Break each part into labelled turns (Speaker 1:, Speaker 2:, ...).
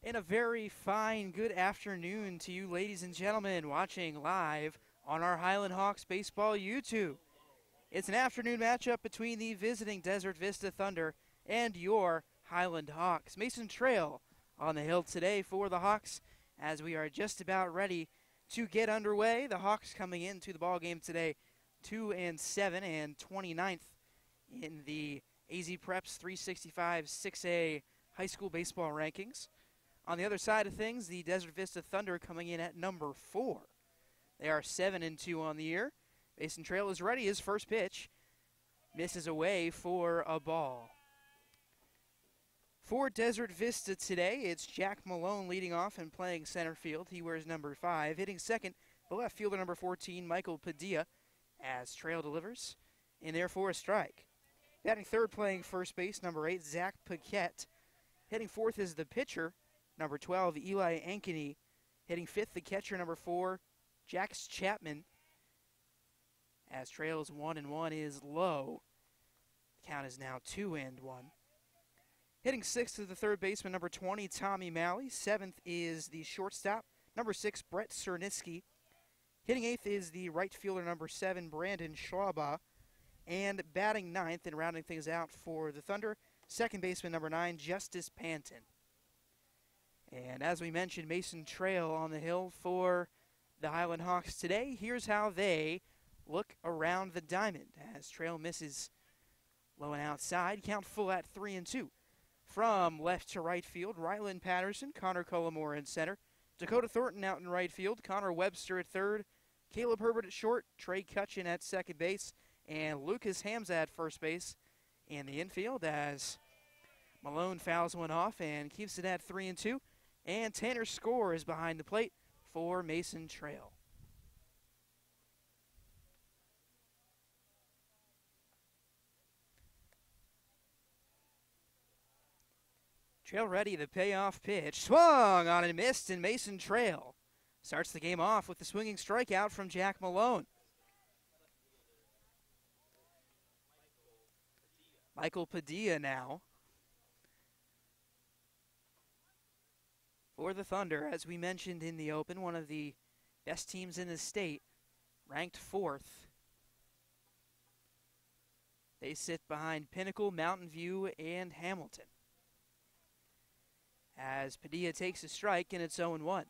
Speaker 1: And a very fine good afternoon to you, ladies and gentlemen, watching live on our Highland Hawks Baseball YouTube. It's an afternoon matchup between the visiting Desert Vista Thunder and your Highland Hawks. Mason Trail on the hill today for the Hawks as we are just about ready to get underway. The Hawks coming into the ball game today 2-7 and 29th in the AZ Preps 365 6A high school baseball rankings. On the other side of things, the Desert Vista Thunder coming in at number 4. They are 7-2 on the year. Mason Trail is ready. His first pitch misses away for a ball. For Desert Vista today, it's Jack Malone leading off and playing center field. He wears number 5. Hitting second, the left fielder number 14, Michael Padilla, as Trail delivers, and therefore a strike. Batting third, playing first base, number 8, Zach Paquette. Hitting fourth is the pitcher, number 12, Eli Ankeny. Hitting fifth, the catcher, number 4, Jax Chapman. As Trail's 1-1 is low. The count is now 2-1. Hitting sixth is the third baseman, number 20, Tommy Malley. Seventh is the shortstop, number 6, Brett Cerniski. Hitting eighth is the right fielder, number 7, Brandon Schlaba. And batting ninth and rounding things out for the Thunder, second baseman, number 9, Justice Panton. And as we mentioned, Mason Trail on the hill for the Highland Hawks today. Here's how they look around the diamond as Trail misses low and outside. Count full at 3-2. From left to right field, Ryland Patterson, Connor Cullimore in center, Dakota Thornton out in right field, Connor Webster at third, Caleb Herbert at short, Trey Cutchin at second base, and Lucas Hamza at first base in the infield as Malone fouls one off and keeps it at 3-2. And Tanner Score is behind the plate for Mason Trail. Trail ready, the payoff pitch. Swung on and missed, and Mason Trail starts the game off with the swinging strikeout from Jack Malone. Michael Padilla now for the Thunder. As we mentioned in the open, one of the best teams in the state, ranked 4th. They sit behind Pinnacle, Mountain View, and Hamilton. As Padilla takes a strike, and it's 0-1.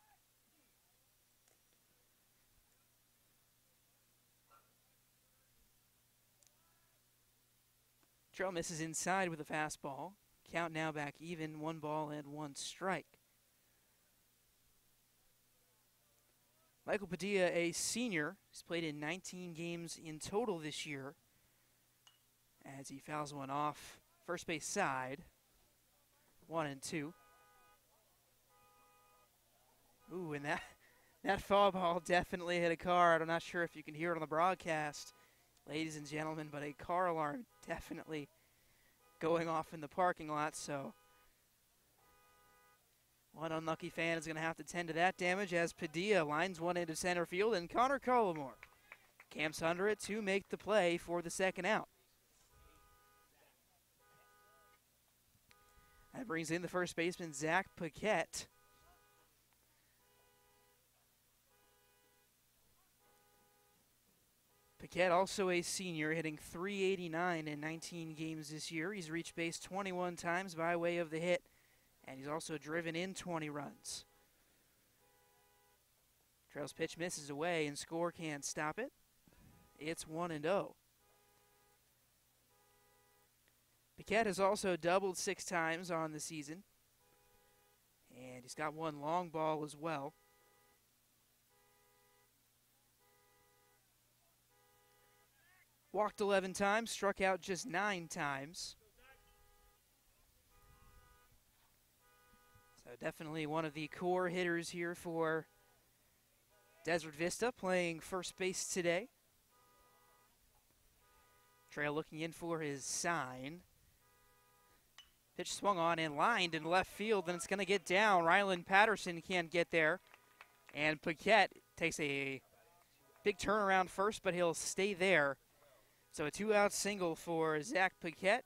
Speaker 1: Trail misses inside with a fastball. Count now back even, 1 ball and 1 strike. Michael Padilla, a senior, has played in 19 games in total this year as he fouls one off first base side. 1-2. Ooh, and that foul ball definitely hit a car. I'm not sure if you can hear it on the broadcast, ladies and gentlemen, but a car alarm definitely going off in the parking lot. So one unlucky fan is going to have to tend to that damage as Padilla lines one into center field, and Connor Cullimore camps under it to make the play for the second out. That brings in the first baseman, Zach Paquette. Paquette, also a senior, hitting .389 in 19 games this year. He's reached base 21 times by way of the hit, and he's also driven in 20 runs. Trail's pitch misses away, and Score can't stop it. It's 1-0. Paquette has also doubled 6 times on the season, and he's got 1 long ball as well. Walked 11 times, struck out just 9 times. So definitely one of the core hitters here for Desert Vista, playing first base today. Trail looking in for his sign. Pitch swung on and lined in left field, and it's going to get down. Ryland Patterson can't get there. And Paquette takes a big turnaround first, but he'll stay there. So a 2-out single for Zach Paquette.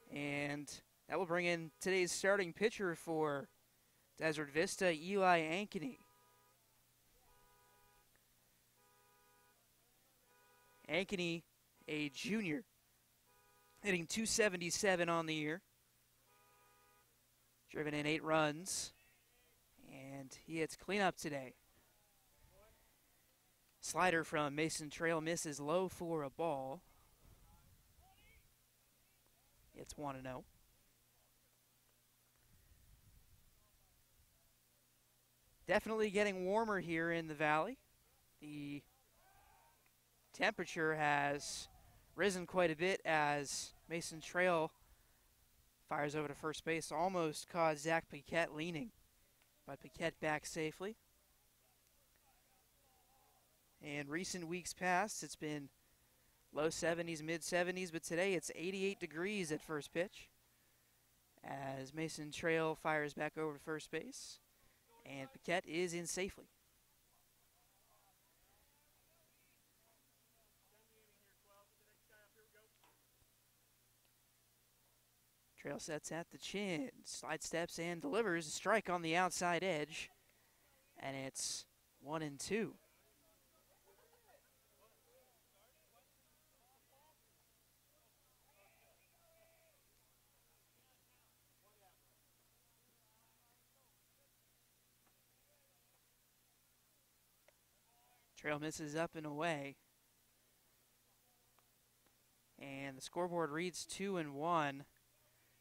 Speaker 1: And that will bring in today's starting pitcher for Desert Vista, Eli Ankeny. Ankeny, a junior, hitting .277 on the year. Driven in 8 runs, and he hits cleanup today. Slider from Mason Trail misses low for a ball. It's 1-0. Definitely getting warmer here in the valley. The temperature has risen quite a bit as Mason Trail fires over to first base. Almost caused Zach Paquette leaning, but Paquette back safely. In recent weeks past, it's been low 70s, mid 70s, but today it's 88 degrees at first pitch as Mason Trail fires back over to first base, and Paquette is in safely. Trail sets at the chin, slide steps and delivers a strike on the outside edge, and it's 1-2. Trail misses up and away. And the scoreboard reads 2-1,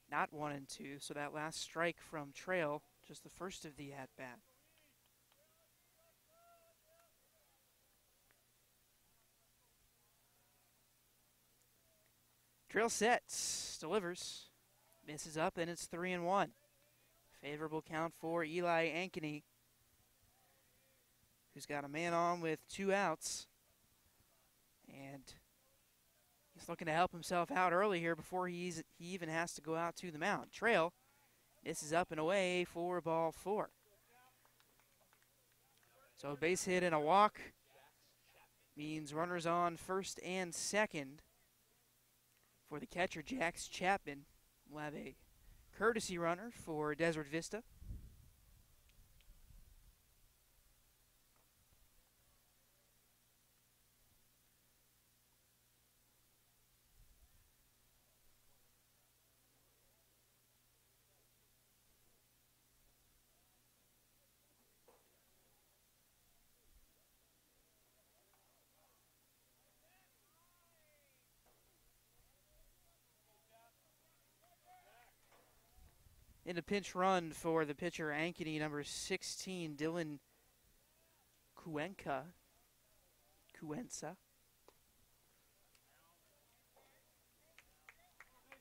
Speaker 1: not 1-2. So that last strike from Trail, just the first of the at-bat. Trail sets, delivers, misses up, and it's 3-1. Favorable count for Eli Ankeny, who's got a man on with 2 outs. And he's looking to help himself out early here before he even has to go out to the mound. Trail misses up and away for ball 4. So a base hit and a walk means runners on first and second for the catcher, Jax Chapman. We'll have a courtesy runner for Desert Vista. In a pinch run for the pitcher, Ankeny, number 16, Dylan Cuenca.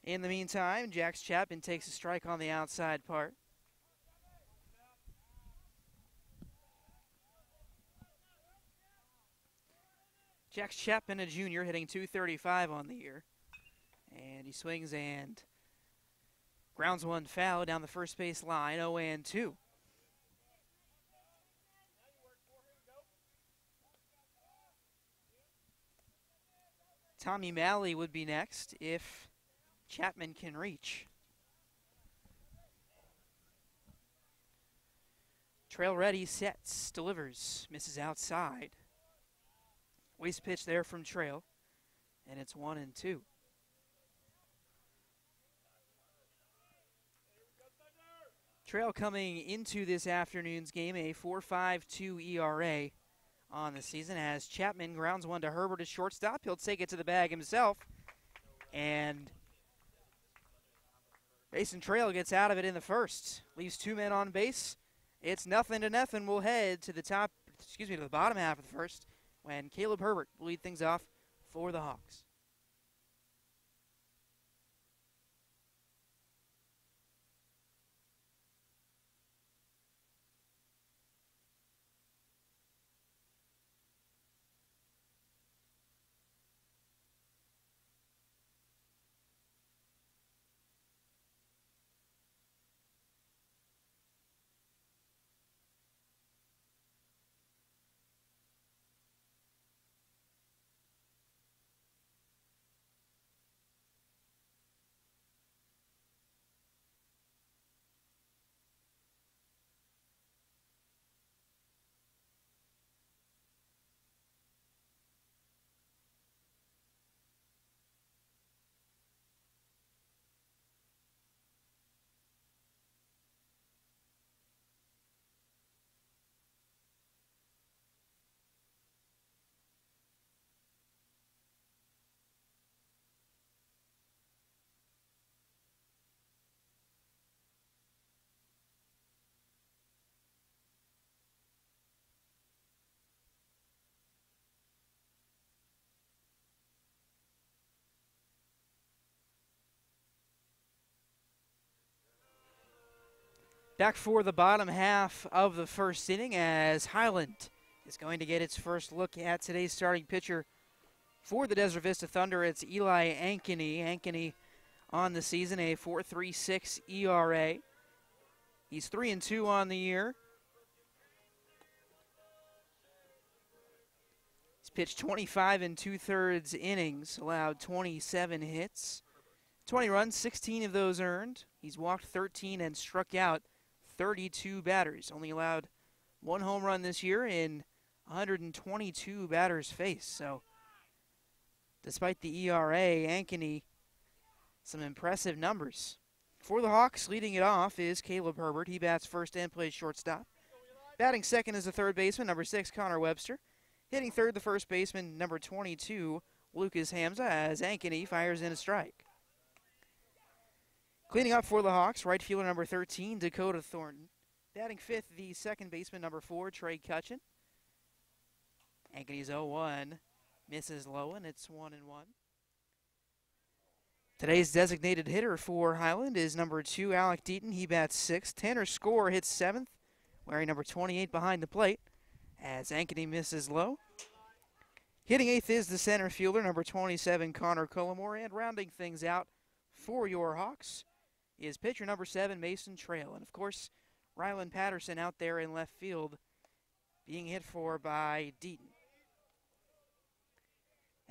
Speaker 1: In the meantime, Jax Chapman takes a strike on the outside part. Jax Chapman, a junior, hitting .235 on the year. And he swings and grounds one foul down the first base line, 0-2. Tommy Malley would be next if Chapman can reach. Trail ready, sets, delivers, misses outside. Waste pitch there from Trail, and it's 1-2. Trail coming into this afternoon's game, a 4.52 ERA on the season, as Chapman grounds one to Herbert at shortstop. He'll take it to the bag himself, and Mason Trail gets out of it in the first. Leaves 2 men on base. It's 0-0. We'll head to the bottom half of the first when Caleb Herbert will lead things off for the Hawks. Back for the bottom half of the first inning as Highland is going to get its first look at today's starting pitcher for the Desert Vista Thunder. It's Eli Ankeny. Ankeny on the season, a 4.36 ERA. He's 3-2 on the year. He's pitched 25 2/3 innings, allowed 27 hits, 20 runs, 16 of those earned. He's walked 13 and struck out 32 batters. Only allowed one home run this year in 122 batters faced. So, despite the ERA, Ankeny, some impressive numbers. For the Hawks, leading it off is Caleb Herbert. He bats first and plays shortstop. Batting second is the third baseman, number 6, Connor Webster. Hitting third, the first baseman, number 22, Lucas Hamza, as Ankeny fires in a strike. Cleaning up for the Hawks, right fielder number 13, Dakota Thornton. Batting fifth, the second baseman, number 4, Trey Cutchin. Ankeny's 0-1, misses low, and it's 1-1. Today's designated hitter for Highland is number 2, Alec Deaton. He bats sixth. Tanner Score hits seventh, wearing number 28 behind the plate, as Ankeny misses low. Hitting eighth is the center fielder, number 27, Connor Cullimore. And rounding things out for your Hawks is pitcher number 7, Mason Trail. And, of course, Rylan Patterson out there in left field being hit for by Deaton.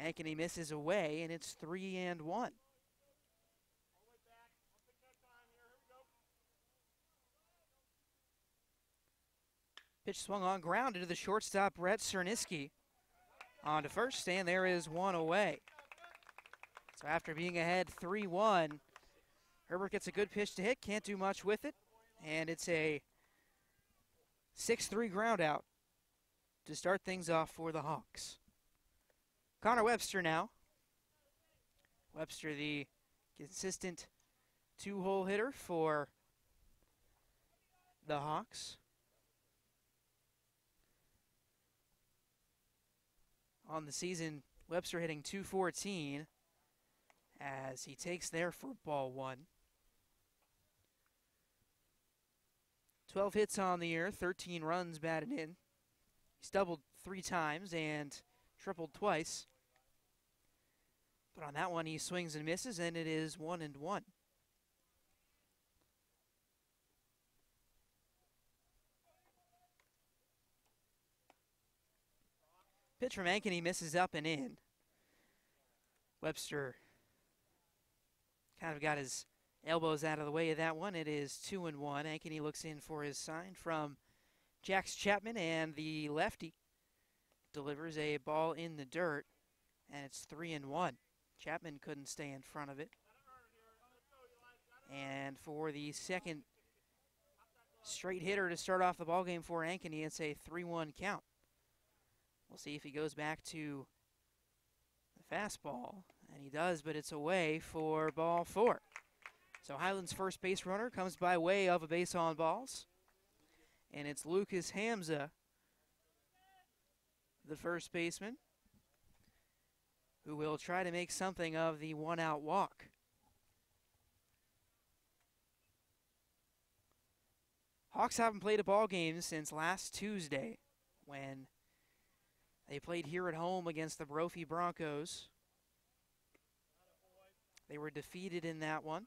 Speaker 1: Ankeny misses away, and it's 3-1. Pitch swung on, grounded to the shortstop, Brett Cerniski. On to first, and there is one away. So after being ahead 3-1, Herbert gets a good pitch to hit, can't do much with it, and it's a 6-3 ground out to start things off for the Hawks. Connor Webster now. Webster, the consistent two-hole hitter for the Hawks. On the season, Webster hitting .214 as he takes there for ball one. 12 hits on the year, 13 runs batted in. He's doubled 3 times and tripled twice. But on that one, he swings and misses, and it is 1-1. Pitch from Ankeny misses up and in. Webster kind of got his elbows out of the way of that one. It is 2-1. Ankeny looks in for his sign from Jax Chapman, and the lefty delivers a ball in the dirt, and it's 3-1. Chapman couldn't stay in front of it. And for the second straight hitter to start off the ballgame for Ankeny, it's a 3-1 count. We'll see if he goes back to the fastball, and he does, but it's away for ball 4. So Highland's first base runner comes by way of a base on balls, and it's Lucas Hamza, the first baseman, who will try to make something of the one-out walk. Hawks haven't played a ball game since last Tuesday when they played here at home against the Brophy Broncos. They were defeated in that one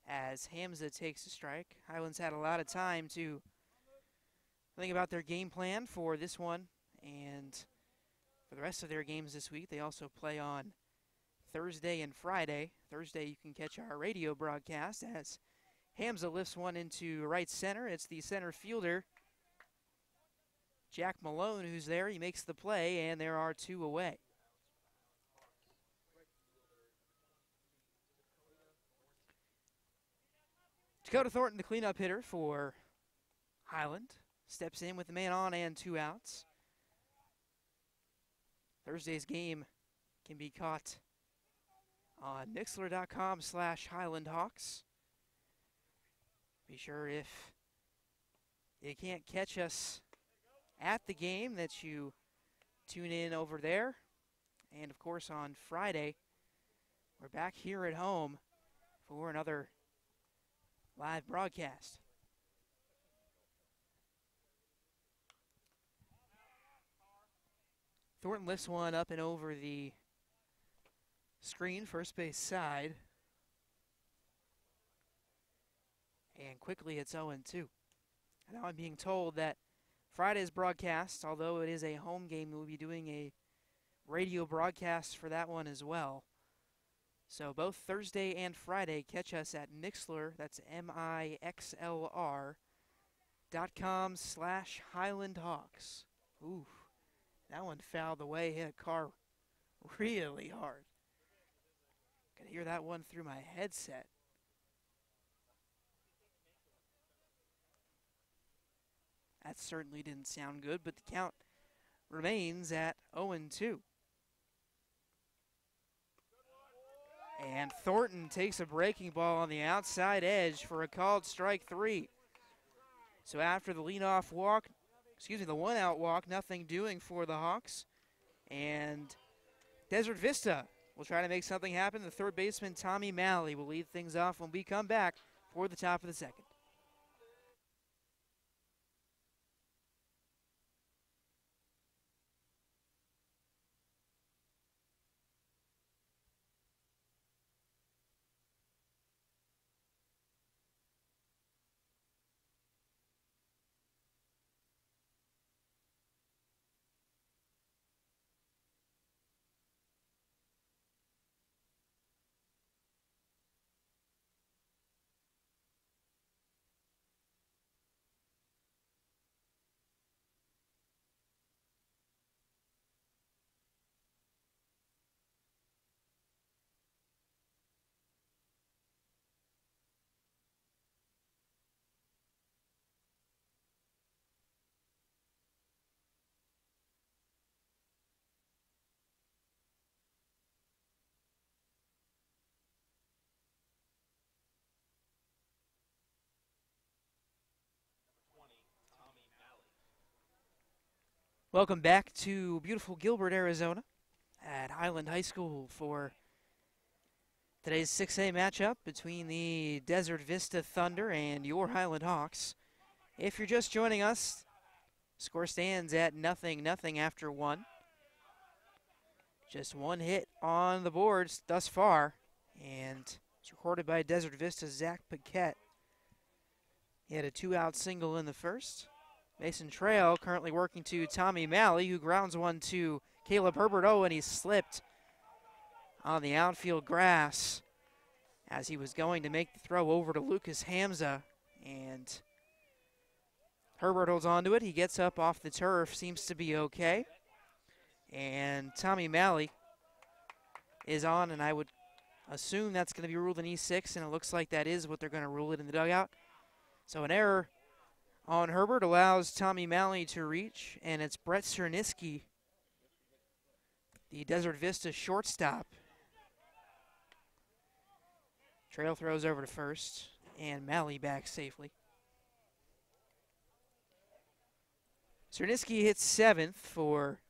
Speaker 1: as Hamza takes a strike. Highlands had a lot of time to think about their game plan for this one and for the rest of their games this week. They also play on Thursday and Friday. Thursday you can catch our radio broadcast as Hamza lifts one into right center. It's the center fielder, Jack Malone, who's there. He makes the play, and there are 2 away. Dakota Thornton, the cleanup hitter for Highland, steps in with the man on and 2 outs. Thursday's game can be caught on Mixler.com/HighlandHawks. Be sure if you can't catch us at the game that you tune in over there. And, of course, on Friday, we're back here at home for another live broadcast. Thornton lifts one up and over the screen, first base side. And quickly it's 0-2. Now I'm being told that Friday's broadcast, although it is a home game, we'll be doing a radio broadcast for that one as well. So both Thursday and Friday, catch us at Mixlr, that's MIXLR.com/Highland Hawks. Ooh, that one fouled away, hit a car really hard. Could hear that one through my headset. That certainly didn't sound good, but the count remains at 0-2. And Thornton takes a breaking ball on the outside edge for a called strike 3. So after the leadoff walk, the one-out walk, nothing doing for the Hawks. And Desert Vista will try to make something happen. The third baseman, Tommy Malley, will lead things off when we come back for the top of the second. Welcome back to beautiful Gilbert, Arizona at Highland High School for today's 6A matchup between the Desert Vista Thunder and your Highland Hawks. If you're just joining us, score stands at 0-0 after one. Just one hit on the boards thus far, and it's recorded by Desert Vista's Zach Paquette. He had a two-out single in the first. Mason Trail currently working to Tommy Malley, who grounds one to Caleb Herbert. Oh, and he slipped on the outfield grass as he was going to make the throw over to Lucas Hamza. And Herbert holds on to it. He gets up off the turf, seems to be okay. And Tommy Malley is on, and I would assume that's going to be ruled an E6, and it looks like that is what they're going to rule it in the dugout. So an error on Herbert allows Tommy Malley to reach, and it's Brett Cerniski, the Desert Vista shortstop. Trail throws over to first, and Malley back safely. Cerniski hits seventh for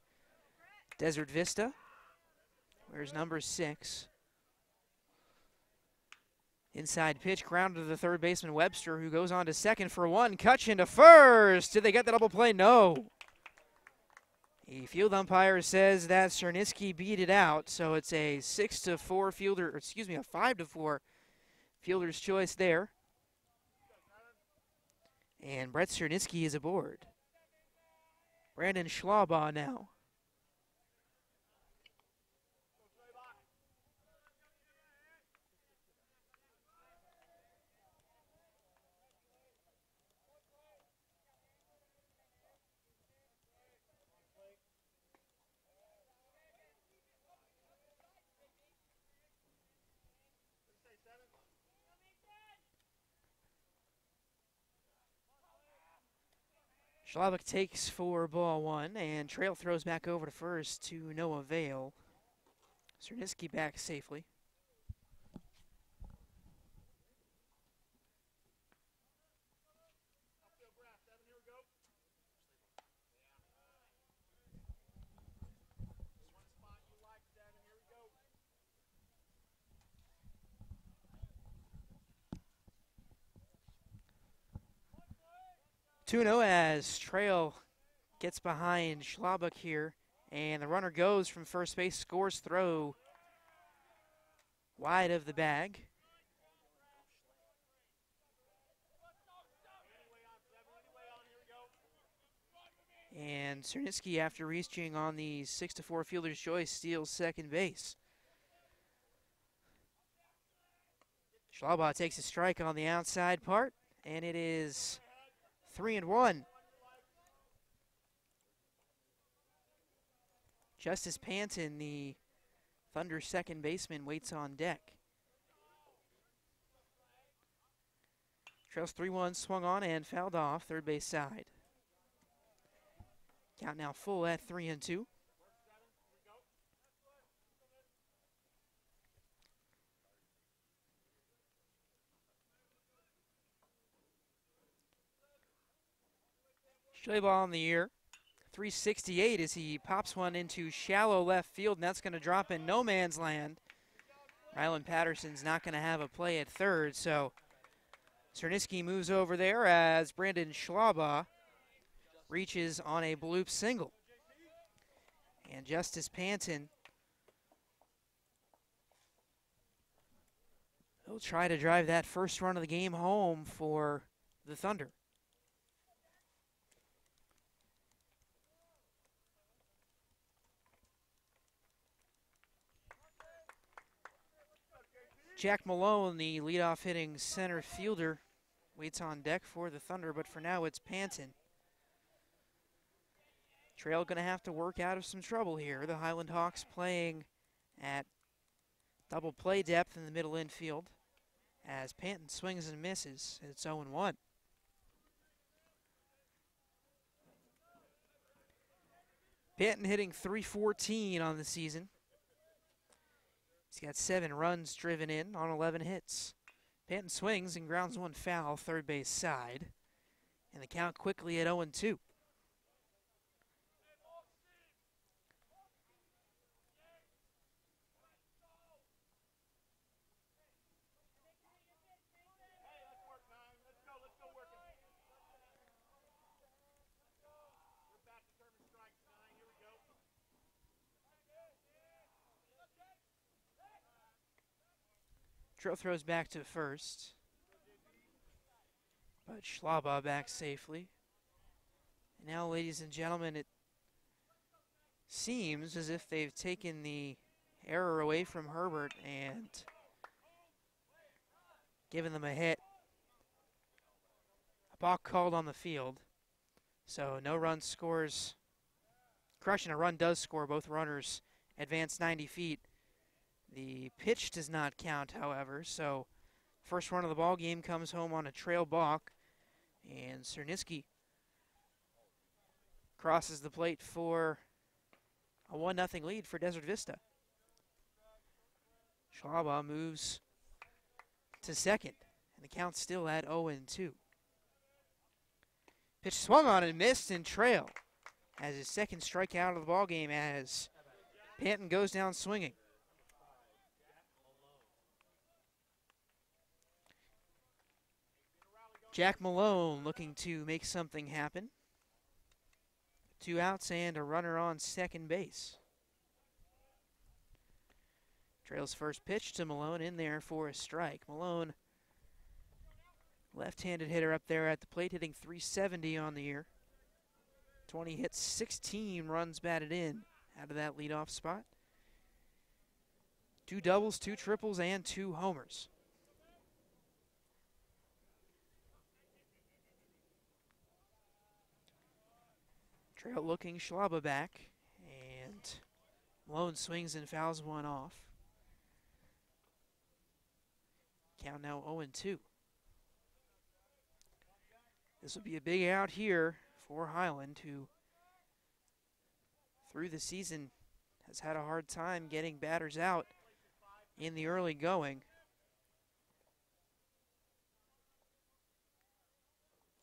Speaker 1: Desert Vista. Where's number 6? Inside pitch, grounded to the third baseman, Webster, who goes on to second for one. Cutchin to first. Did they get the double play? No. The field umpire says that Cerniski beat it out, so it's a 6-4 fielder, or excuse me, a 5-4 fielder's choice there. And Brett Cerniski is aboard. Brandon Schlaubaugh now. Schlaubaugh takes for ball one, and Trail throws back over to first to no avail. Cerniski back safely. 2-0 as Trail gets behind Schlabach here, and the runner goes from first base, scores throw wide of the bag. And Cernitzky, after reaching on the 6-4 fielder's choice, steals second base. Schlabach takes a strike on the outside part, and it is 3-1. Justice Panton, the Thunder second baseman, waits on deck. Trails 3-1, swung on and fouled off, third base side. Count now full at 3-2. Straight ball in the air. 368 as he pops one into shallow left field, and that's going to drop in no man's land. Rylan Patterson's not going to have a play at third, so Cernitzky moves over there as Brandon Schlabach reaches on a bloop single. And Justice Panton will try to drive that first run of the game home for the Thunder. Jack Malone, the leadoff hitting center fielder, waits on deck for the Thunder, but for now it's Panton. Trail going to have to work out of some trouble here. The Highland Hawks playing at double play depth in the middle infield as Panton swings and misses. It's 0-1. Panton hitting .314 on the season. He's got 7 runs driven in on 11 hits. Panton swings and grounds one foul, third base side. And the count quickly at 0-2. Trail throws back to first, but Schlabach back safely. And now, ladies and gentlemen, it seems as if they've taken the error away from Herbert and given them a hit. A balk called on the field, so no run scores. Crushing a run does score. Both runners advance 90 feet. The pitch does not count, however, so first run of the ball game comes home on a trail balk, and Cernitzky crosses the plate for a 1-0 lead for Desert Vista. Schlabach moves to second, and the count's still at 0-2. Pitch swung on and missed, and Trail has his second strikeout of the ball game as Panton goes down swinging. Jack Malone looking to make something happen. 2 outs and a runner on second base. Trail's first pitch to Malone in there for a strike. Malone, left-handed hitter up there at the plate, hitting .370 on the year. 20 hits, 16 runs batted in out of that leadoff spot. 2 doubles, 2 triples, and 2 homers. Trail looking, Schlabach back, and Malone swings and fouls one off. Count now 0-2. This will be a big out here for Highland, who through the season has had a hard time getting batters out in the early going.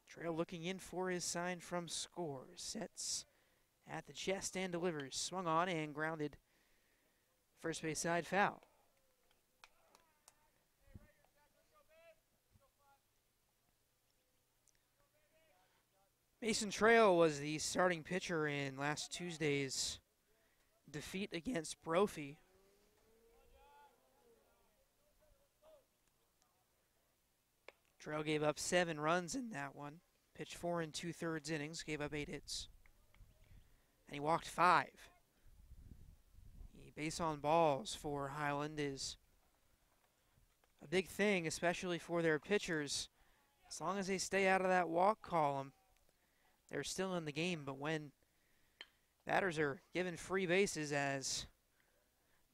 Speaker 1: Trail looking in for his sign from score. Sets at the chest and delivers. Swung on and grounded. First base side foul. Mason Trail was the starting pitcher in last Tuesday's defeat against Brophy. Trail gave up 7 runs in that one. Pitched 4 2/3 innings, gave up 8 hits. And he walked 5. The base on balls for Highland is a big thing, especially for their pitchers. As long as they stay out of that walk column, they're still in the game. But when batters are given free bases, as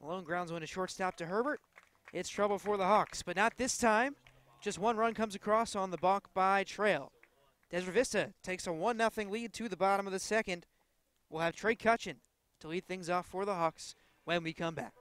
Speaker 1: Malone grounds one to shortstop to Herbert, it's trouble for the Hawks. But not this time. Just 1 run comes across on the balk by Trail. Desert Vista takes a 1-0 lead to the bottom of the second. We'll have Trey Cutchin to lead things off for the Hawks when we come back.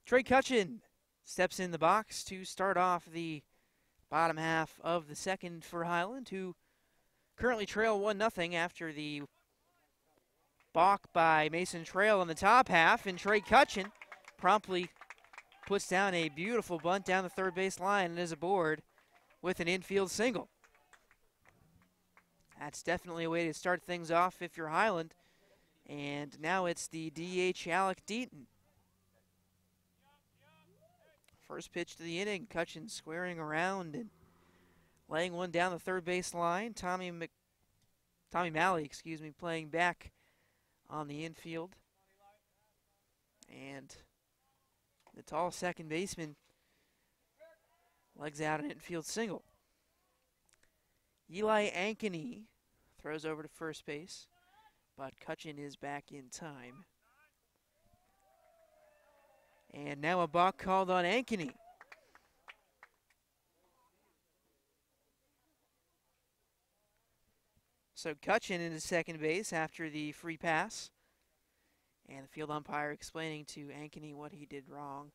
Speaker 1: Trey Cutchin steps in the box to start off the bottom half of the second for Highland, who currently trail 1-0 after the balk by Mason Trail in the top half. And Trey Cutchin promptly puts down a beautiful bunt down the third base line and is aboard with an infield single. That's definitely a way to start things off if you're Highland. And now it's the DH Alec Deaton. First pitch to the inning, Cutchin squaring around and laying one down the third base line. Tommy Malley, playing back on the infield. And the tall second baseman legs out an infield single. Eli Ankeny throws over to first base, but Cutchin is back in time. And now a balk called on Ankeny. So Cutchin into second base after the free pass. And the field umpire explaining to Ankeny what he did wrong.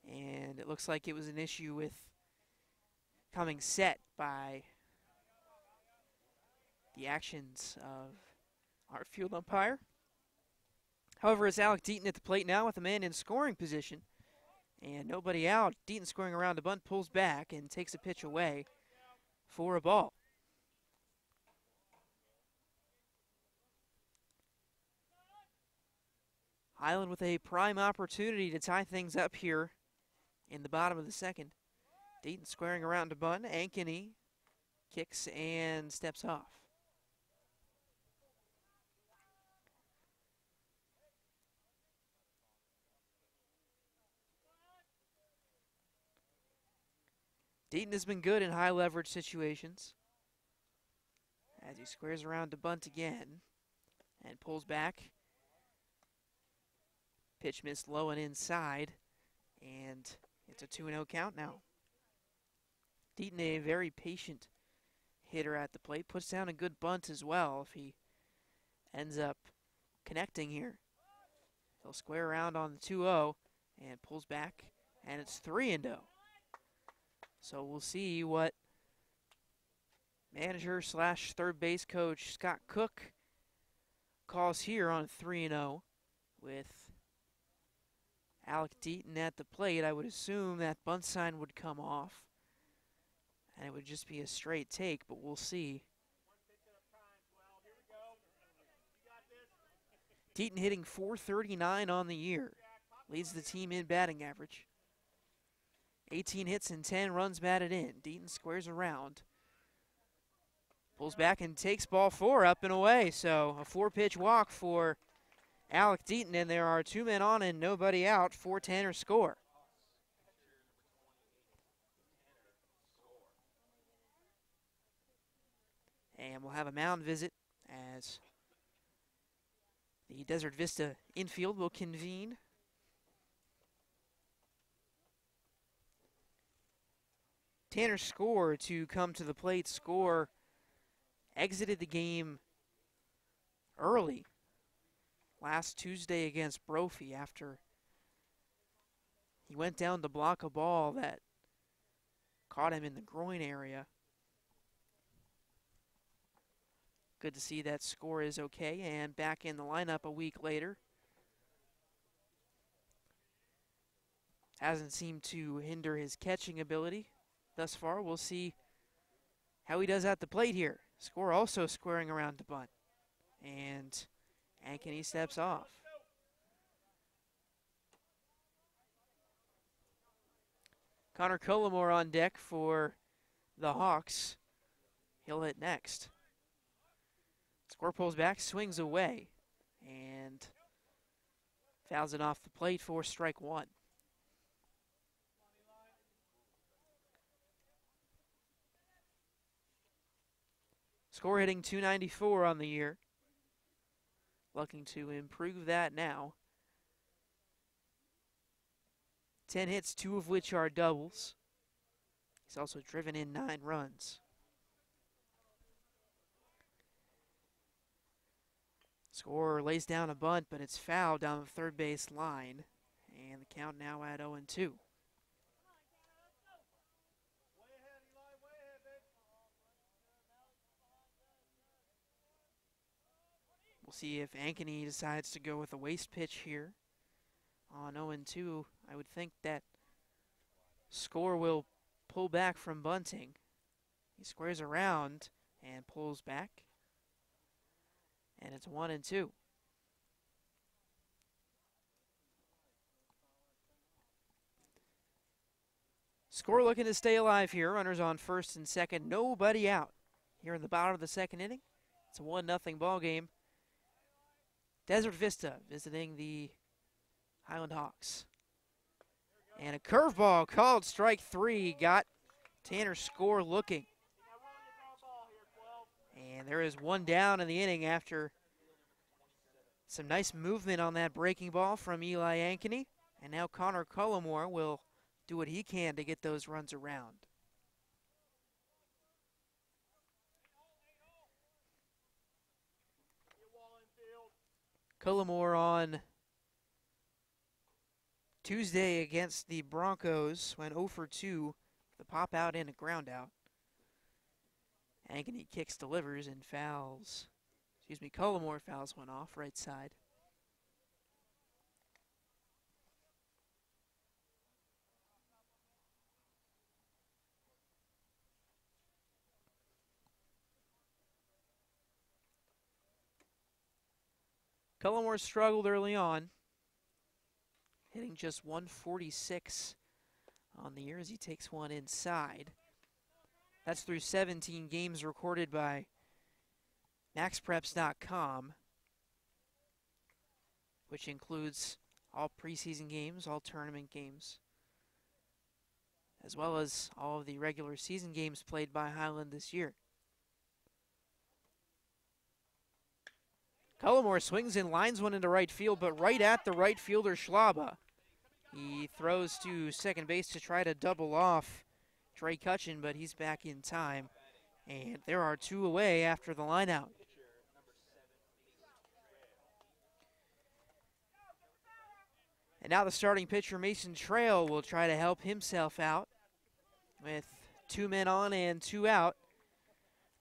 Speaker 1: And it looks like it was an issue with coming set by the actions of our field umpire. However, it's Alec Deaton at the plate now with a man in scoring position. And nobody out. Deaton scoring around the bunt, pulls back and takes a pitch away for a ball. Highland with a prime opportunity to tie things up here in the bottom of the second. Deaton squaring around to bunt. Ankeny kicks and steps off. Deaton has been good in high leverage situations as he squares around to bunt again and pulls back. Pitch missed low and inside, and it's a 2-0 count now. Deaton, a very patient hitter at the plate, puts down a good bunt as well if he ends up connecting here. He'll square around on the 2-0 and pulls back, and it's 3-0. So we'll see what manager / third base coach Scott Cook calls here on 3-0 with Alec Deaton at the plate. I would assume that bunt sign would come off And it would just be a straight take, but we'll see. Deaton hitting .439 on the year. Leads the team in batting average. 18 hits and 10 runs batted in. Deaton squares around. Pulls back and takes ball 4 up and away. So a 4-pitch walk for Alec Deaton, and there are 2 men on and nobody out. 4-10 score. And we'll have a mound visit as the Desert Vista infield will convene. Tanner Score to come to the plate. Score exited the game early last Tuesday against Brophy after he went down to block a ball that caught him in the groin area. Good to see that Score is okay and back in the lineup a week later. Hasn't seemed to hinder his catching ability thus far. We'll see how he does at the plate here. Score also squaring around to bunt. And Ankeny steps off. Connor Cullimore on deck for the Hawks. He'll hit next. Score pulls back, swings away, and fouls it off the plate for strike 1. Score hitting .294 on the year. Looking to improve that now. 10 hits, 2 of which are doubles. He's also driven in 9 runs. Score lays down a bunt, but it's fouled down the third base line. And the count now at 0-2. We'll see if Ankeny decides to go with a waste pitch here. On 0-2, I would think that Score will pull back from bunting. He squares around and pulls back. And it's 1-2. Score looking to stay alive here. Runners on first and second. Nobody out here in the bottom of the second inning. It's a 1-0 ball game. Desert Vista visiting the Highland Hawks. And a curveball called strike 3. Got Tanner Score looking. And there is 1 down in the inning after some nice movement on that breaking ball from Eli Ankeny. And now Connor Cullimore will do what he can to get those runs around. Cullimore on Tuesday against the Broncos went 0 for 2, the pop out and a ground out. Ankeny kicks, delivers, and fouls. Cullimore fouls one off, right side. Cullimore struggled early on, hitting just 146 on the year as he takes one inside. That's through 17 games recorded by MaxPreps.com, which includes all preseason games, all tournament games, as well as all of the regular season games played by Highland this year. Cullimore swings and lines one into right field, but right at the right fielder Schlaba. He throws to second base to try to double off Trey Cutchin, but he's back in time. And there are 2 away after the line out. And now the starting pitcher, Mason Trail, will try to help himself out with 2 men on and 2 out.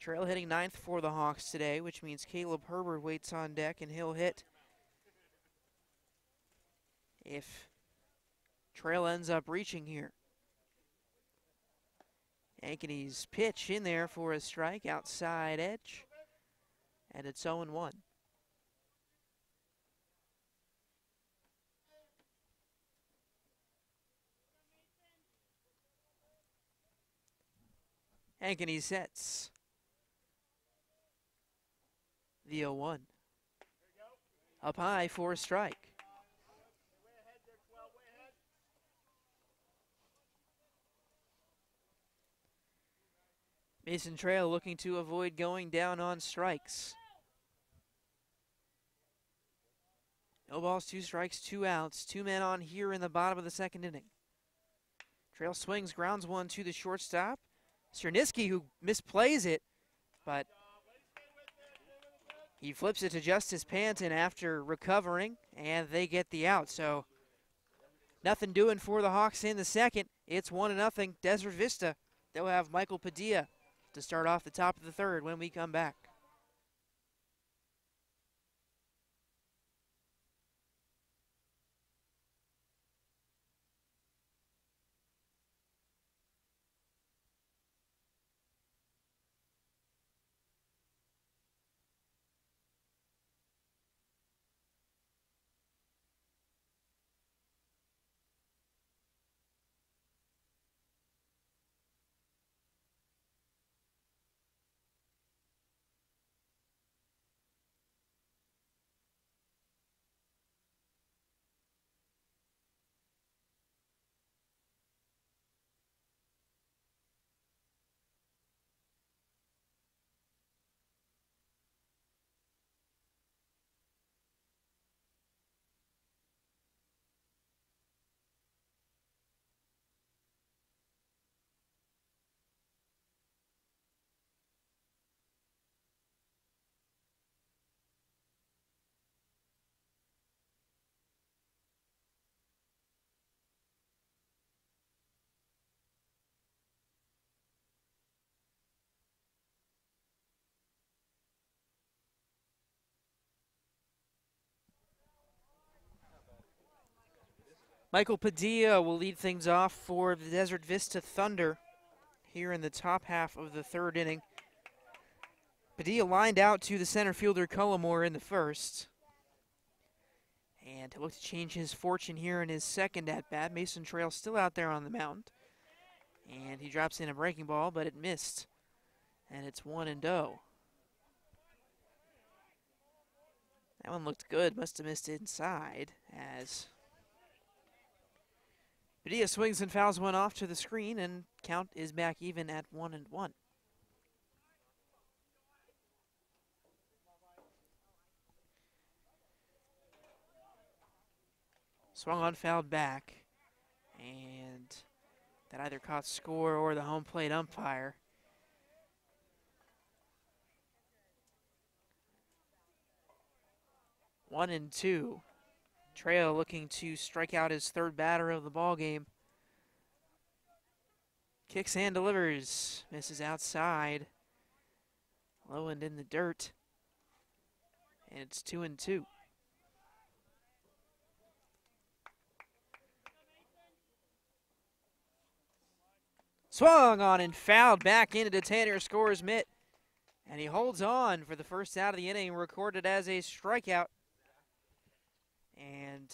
Speaker 1: Trail hitting 9th for the Hawks today, which means Caleb Herbert waits on deck, and he'll hit if Trail ends up reaching here. Ankony's pitch in there for a strike, outside edge, and it's 0-1. Ankony sets the 0-1. Up high for a strike. Mason Trail looking to avoid going down on strikes. No balls, 2 strikes, 2 outs. 2 men on here in the bottom of the second inning. Trail swings, grounds one to the shortstop. Cerniski, who misplays it, but he flips it to Justice Panton after recovering, and they get the out. So nothing doing for the Hawks in the second. It's 1-0 Desert Vista. They'll have Michael Padilla to start off the top of the third when we come back. Michael Padilla will lead things off for the Desert Vista Thunder here in the top half of the third inning. Padilla lined out to the center fielder Cullimore in the first. And to look to change his fortune here in his second at-bat. Mason Trail still out there on the mound. And he drops in a breaking ball, but it missed. And it's 1-0. That one looked good. Must have missed inside as Padilla swings and fouls one off to the screen, and count is back even at 1-1. Swung on, fouled back, and that either caught score or the home plate umpire. One and two. Trail looking to strike out his third batter of the ball game. Kicks and delivers. Misses outside. Low and in the dirt. And it's 2-2. Swung on and fouled back into Tanner Score's mitt. And he holds on for the first out of the inning, recorded as a strikeout. And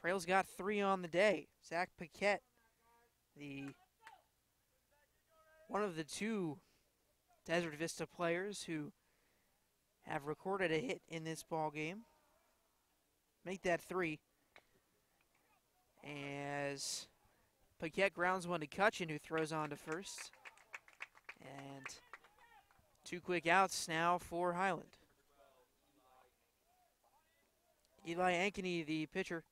Speaker 1: Trail's got 3 on the day. Zach Paquette, one of the 2 Desert Vista players who have recorded a hit in this ball game. Make that 3. As Paquette grounds one to Cutchin, who throws on to first. And 2 quick outs now for Highland. Eli Ankeny, the pitcher,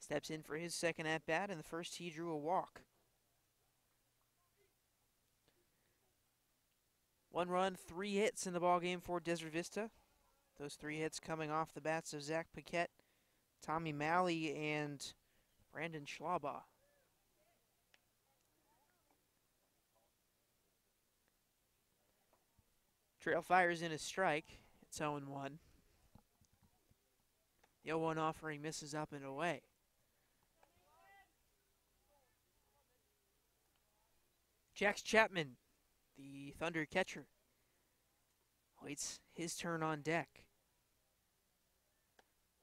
Speaker 1: steps in for his second at-bat. In the first, he drew a walk. 1 run, 3 hits in the ballgame for Desert Vista. Those 3 hits coming off the bats of Zach Paquette, Tommy Malley, and Brandon Schlaubaugh. Trail fires in a strike. It's 0-1. The 0-1 offering misses up and away. Jax Chapman, the Thunder catcher, waits his turn on deck.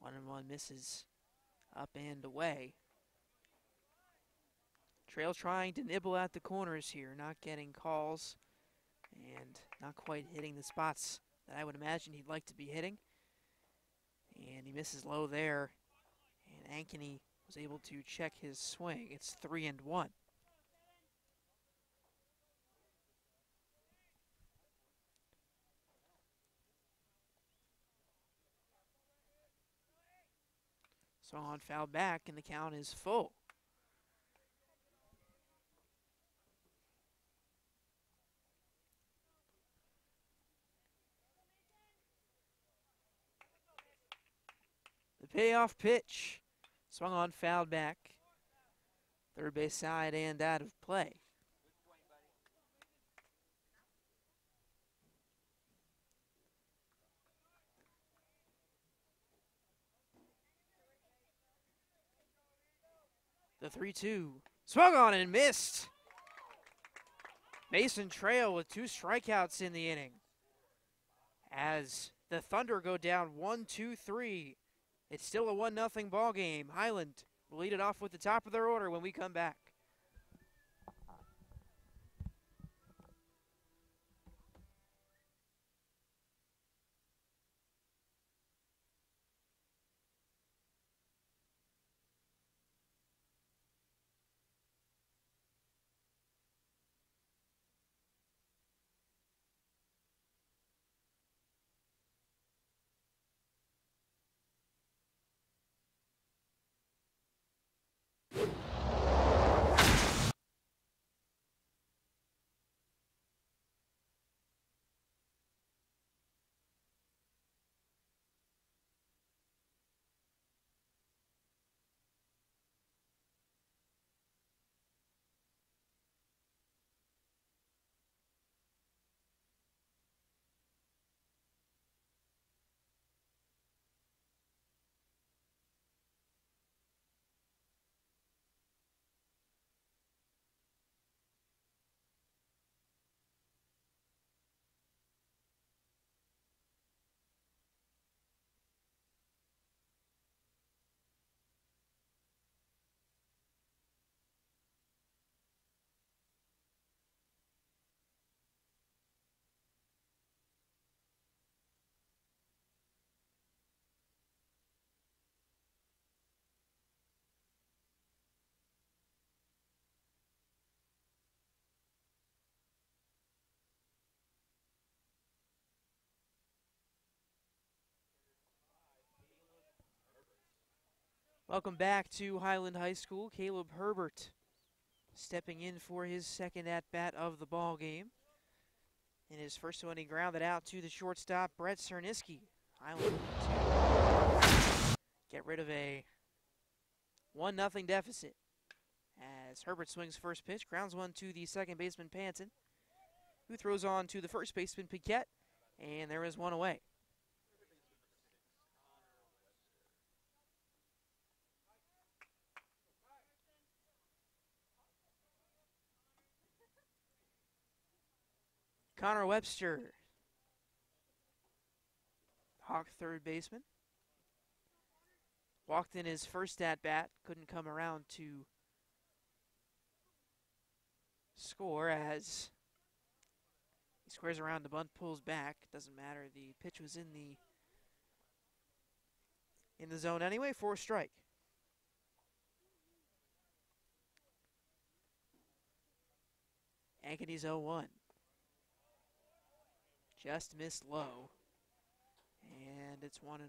Speaker 1: 1-1 misses up and away. Trail trying to nibble at the corners here, not getting calls and not quite hitting the spots that I would imagine he'd like to be hitting. And he misses low there, and Ankeny was able to check his swing. It's 3-1. So on foul back, and the count is full. The payoff pitch. Swung on, fouled back. Third base side and out of play. The 3-2. Swung on and missed. Mason Trail with 2 strikeouts in the inning. As the Thunder go down 1-2-3. It's still a 1-0 ball game. Highland will lead it off with the top of their order when we come back. Welcome back to Highland High School. Caleb Herbert stepping in for his second at-bat of the ball game. In his first one, he grounded out to the shortstop, Brett Cerniski. Highland to get rid of a 1-0 deficit. As Herbert swings first pitch, grounds one to the second baseman, Panton, who throws on to the first baseman, Piquette, and there is one away. Connor Webster, Hawk third baseman, walked in his first at-bat, couldn't come around to score as he squares around, the bunt pulls back. Doesn't matter, the pitch was in the zone anyway for a strike. Ankeny's 0-1. Just missed low. And it's 1-1.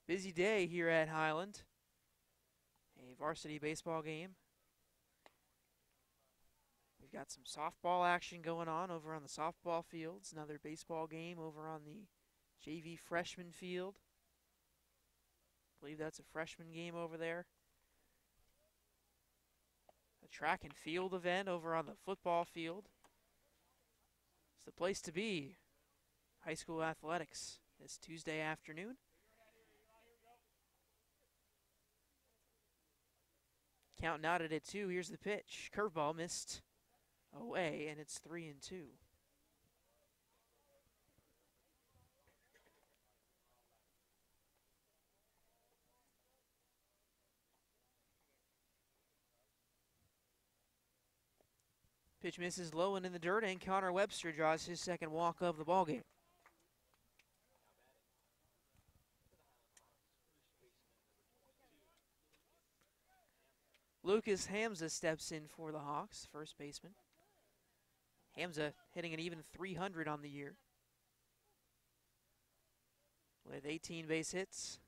Speaker 1: Busy day here at Highland. A varsity baseball game. We've got some softball action going on over on the softball fields. Another baseball game over on the JV freshman field. I believe that's a freshman game over there. A track and field event over on the football field. It's the place to be. High school athletics this Tuesday afternoon. Count knotted at 2. Here's the pitch. Curveball missed away, and it's 3-2. Pitch misses low and in the dirt, and Connor Webster draws his second walk of the ballgame. Lucas Hamza steps in for the Hawks, first baseman. Hamza hitting an even .300 on the year, with 18 base hits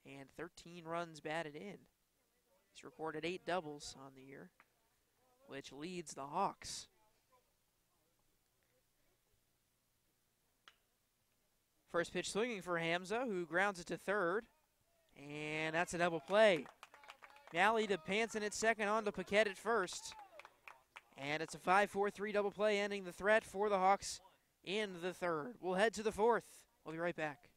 Speaker 1: and 13 runs batted in. He's recorded 8 doubles on the year, which leads the Hawks. First pitch swinging for Hamza, who grounds it to third, and that's a double play. Malley to Panson at second, on to Paquette at first. And it's a 5-4-3 double play, ending the threat for the Hawks in the third. We'll head to the fourth. We'll be right back.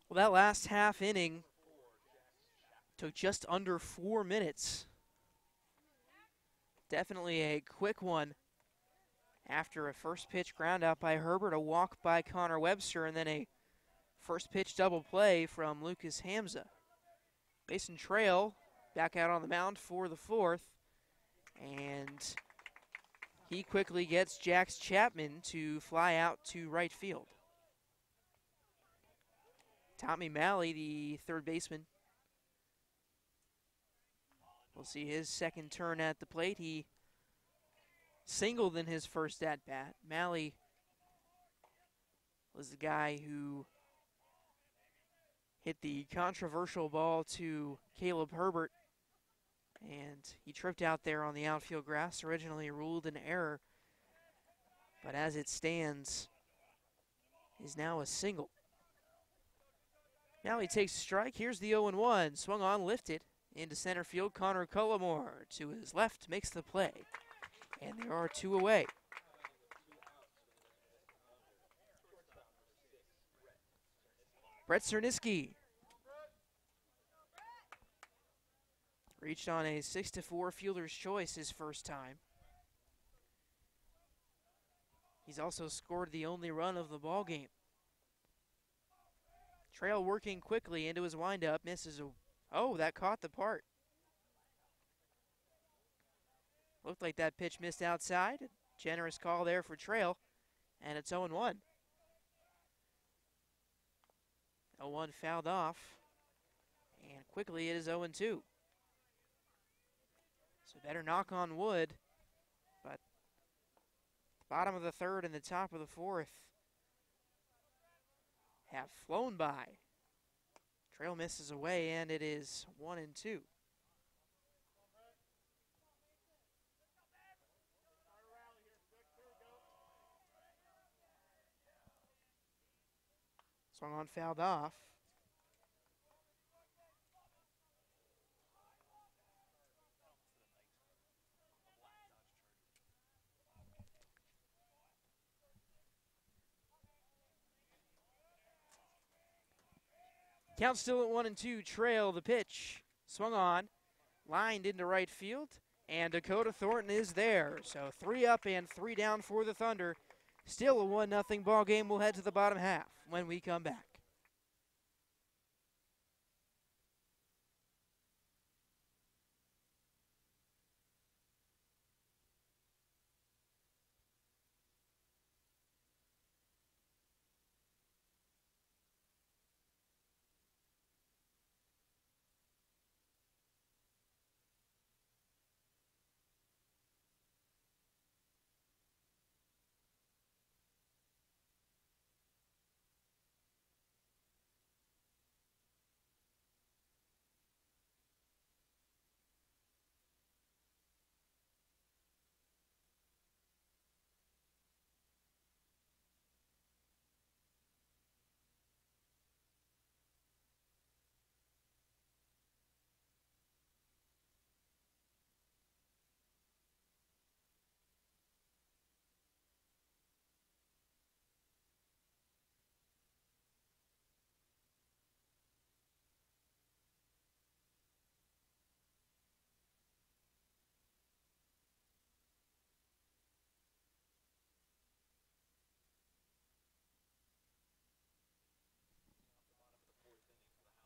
Speaker 1: Well, that last half inning took just under 4 minutes. Definitely a quick one after a first pitch ground out by Herbert, a walk by Connor Webster, and then a first pitch double play from Lucas Hamza. Mason Trail back out on the mound for the fourth, and he quickly gets Jax Chapman to fly out to right field. Tommy Malley, the third baseman, we'll see his second turn at the plate. He singled in his first at-bat. Malley was the guy who hit the controversial ball to Caleb Herbert, and he tripped out there on the outfield grass, originally ruled an error, but as it stands, is now a single. Now he takes a strike. Here's the 0-1. Swung on, lifted into center field. Connor Cullimore to his left makes the play. And there are 2 away. Brett Cerniski reached on a 6-4 fielder's choice his first time. He's also scored the only run of the ball game. Trail working quickly into his windup, misses a... Oh, that caught the part. Looked like that pitch missed outside. Generous call there for Trail, and it's 0-1. 0-1 fouled off, and quickly it is 0-2. So better knock on wood, but the bottom of the third and the top of the fourth have flown by. Trail misses away, and it is 1-2. Swung on, fouled off. Count still at 1-2. Trail, the pitch. Swung on, lined into right field, and Dakota Thornton is there. So 3 up and 3 down for the Thunder. Still a 1-0 ball game. We'll head to the bottom half when we come back.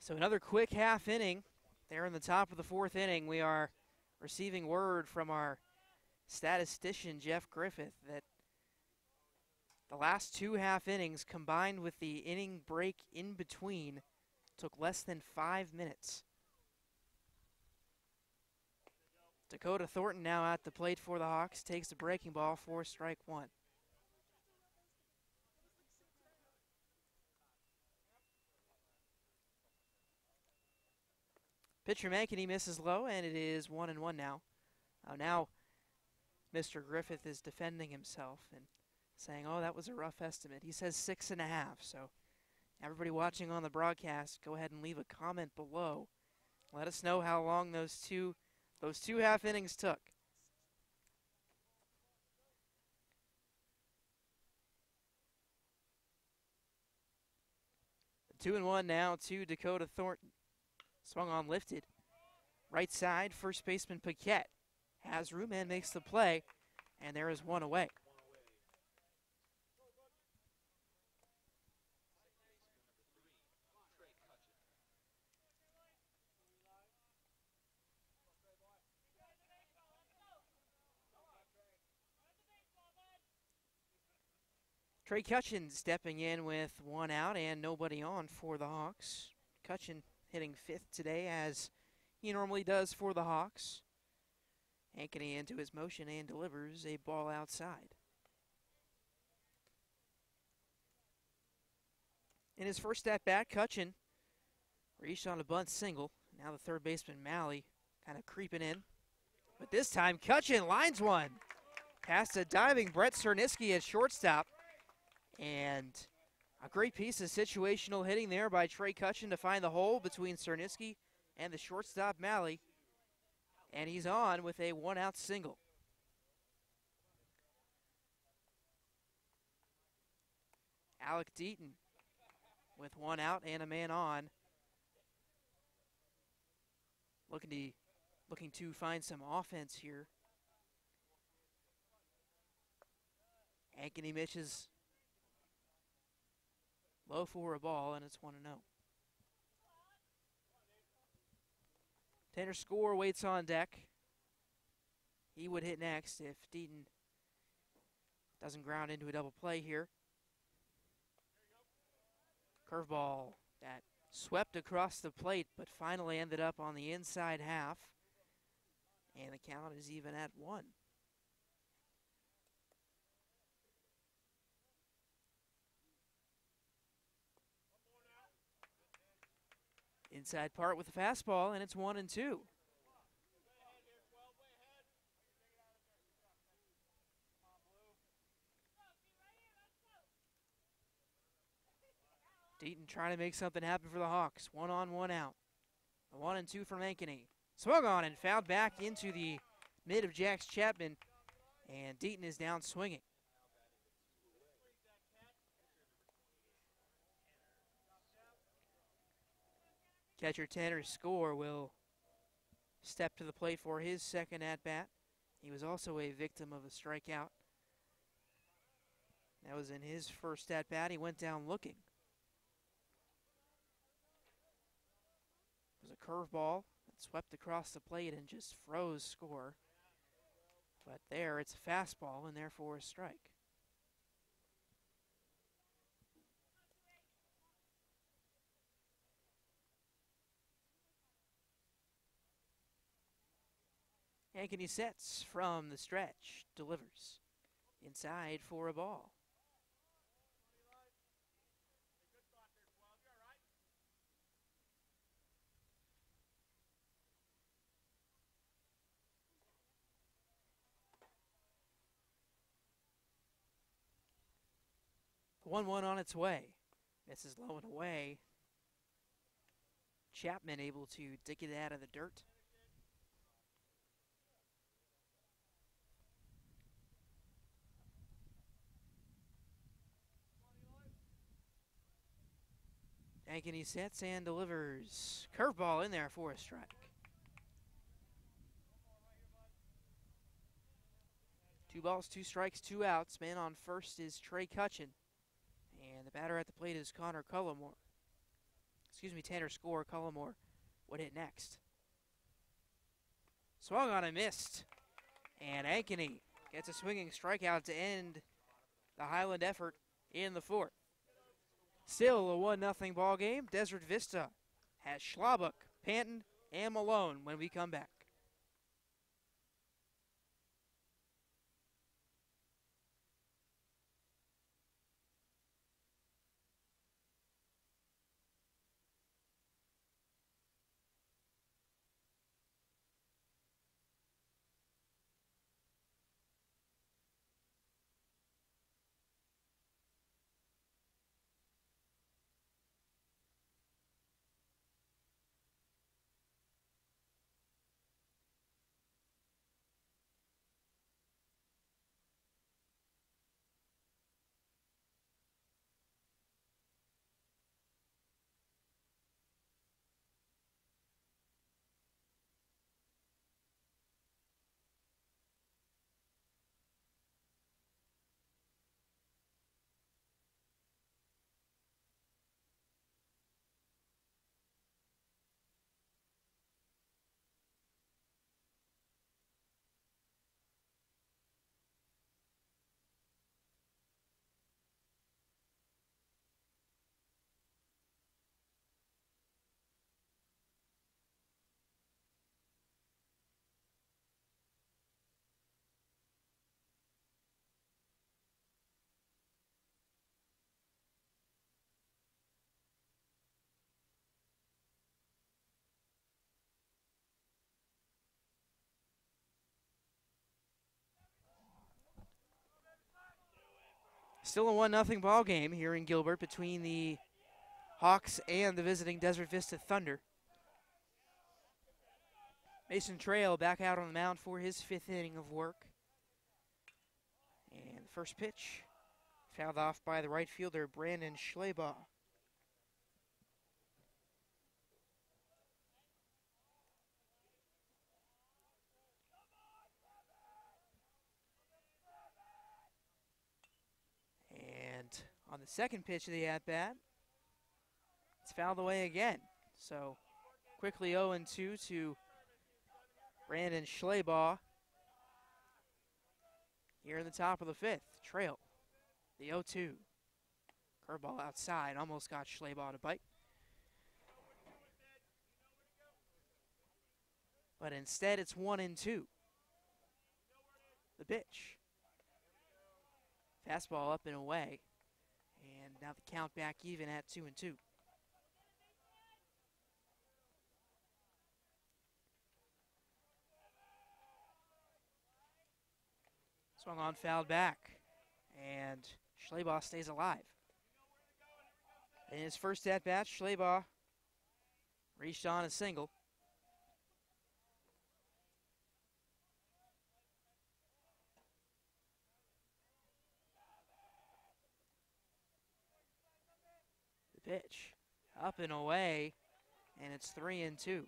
Speaker 1: So another quick half inning. There in the top of the fourth inning, we are receiving word from our statistician, Jeff Griffith, that the last two half innings combined with the inning break in between took less than 5 minutes. Dakota Thornton now at the plate for the Hawks, takes the breaking ball for strike one. Pitcher Mankini misses low, and it is 1-1 now. Now Mr. Griffith is defending himself and saying, oh, that was a rough estimate. He says 6.5, so everybody watching on the broadcast, go ahead and leave a comment below. Let us know how long those two half innings took. The 2-1 now to Dakota Thornton. Swung on, lifted. Right side, first baseman Paquette has room and makes the play, and there is one away. Trey Cutchin stepping in with one out and nobody on for the Hawks. Cutchin hitting fifth today as he normally does for the Hawks. Ankeny into his motion and delivers a ball outside. In his first at-bat, Cutchin reached on a bunt single. Now the third baseman, Malley, kind of creeping in. But this time, Cutchin lines one past a diving Brett Cerniski at shortstop. And a great piece of situational hitting there by Trey Cutchin to find the hole between Cerniski and the shortstop, Malley. And he's on with a one-out single. Alec Deaton with one out and a man on. Looking to find some offense here. Ankeny misses low for a ball, and it's 1-0. Tanner Score waits on deck. He would hit next if Deaton doesn't ground into a double play here. Curveball that swept across the plate, but finally ended up on the inside half. And the count is even at 1. Inside part with the fastball, and it's 1-2. Deaton trying to make something happen for the Hawks. 1 on, 1 out. A 1-2 from Ankeny. Swung on and fouled back into the mid of Jax Chapman, and Deaton is down swinging. Catcher Tanner Score will step to the plate for his second at-bat. He was also a victim of a strikeout. That was in his first at-bat. He went down looking. It was a curveball that swept across the plate and just froze Score. But there, it's a fastball and therefore a strike. Ankeny sets from the stretch, delivers inside for a ball. The 1-1 on its way. Misses low and away. Chapman able to dig it out of the dirt. Ankeny sets and delivers. Curveball in there for a strike. 2 balls, 2 strikes, 2 outs. Man on first is Trey Cutchin. And the batter at the plate is Connor Cullimore. Tanner Score, Cullimore would hit next. Swung on and missed. And Ankeny gets a swinging strikeout to end the Highland effort in the fourth. Still a 1-0 ball game. Desert Vista has Schlabach, Panton, and Malone when we come back. Still a 1-0 ball game here in Gilbert between the Hawks and the visiting Desert Vista Thunder. Mason Trail back out on the mound for his 5th inning of work. And the first pitch fouled off by the right fielder, Brandon Schleybaugh. And on the second pitch of the at-bat, it's fouled away again. So quickly 0-2 to Brandon Schleybaugh here in the top of the 5th. Trail, the 0-2. Curveball outside, almost got Schleybaugh to bite. But instead it's 1-2. The pitch. Fastball up and away. And now the count back even at 2-2. Swung on, fouled back. And Schleybaugh stays alive. In his first at-bat, Schleybaugh reached on a single. The pitch up and away, and it's 3-2.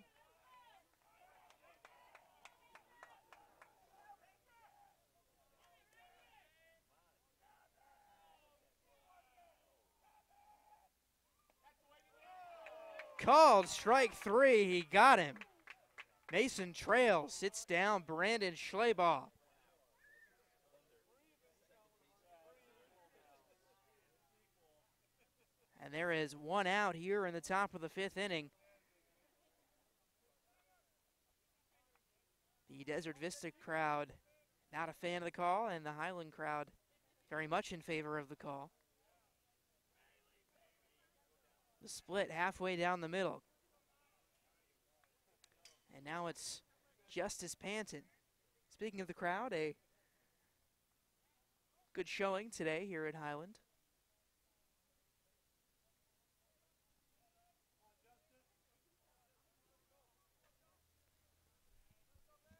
Speaker 1: Called strike 3. He got him. Mason Trail sits down Brandon Schleybaugh. And there is one out here in the top of the 5th inning. The Desert Vista crowd not a fan of the call, and the Highland crowd very much in favor of the call. The split halfway down the middle. And now it's Justice Panton. Speaking of the crowd, a good showing today here at Highland.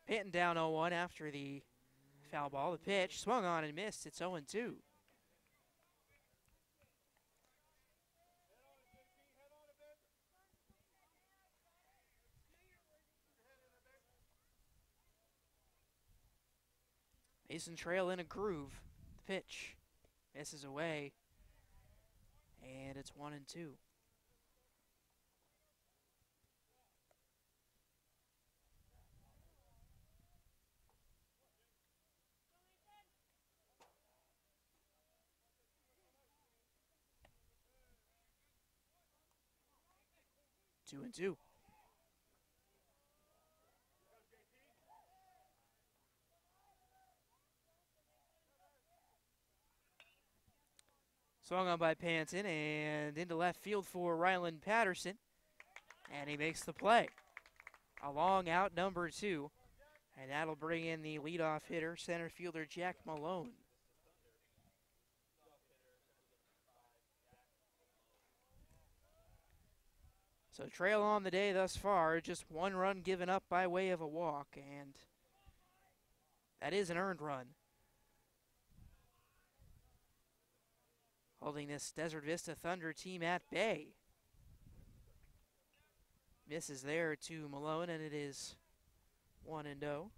Speaker 1: Panton down 0-1 after the foul ball. The pitch swung on and missed. It's 0-2. Mason Trail in a groove. The pitch misses away, and it's 1-2. 2-2. Swung on by Panton and into left field for Ryland Patterson. And he makes the play. A long out, number 2. And that'll bring in the leadoff hitter, center fielder Jack Malone. So trail on the day thus far, just 1 run given up by way of a walk, and that is an earned run. Holding this Desert Vista Thunder team at bay. Misses there to Malone, and it is 1-0.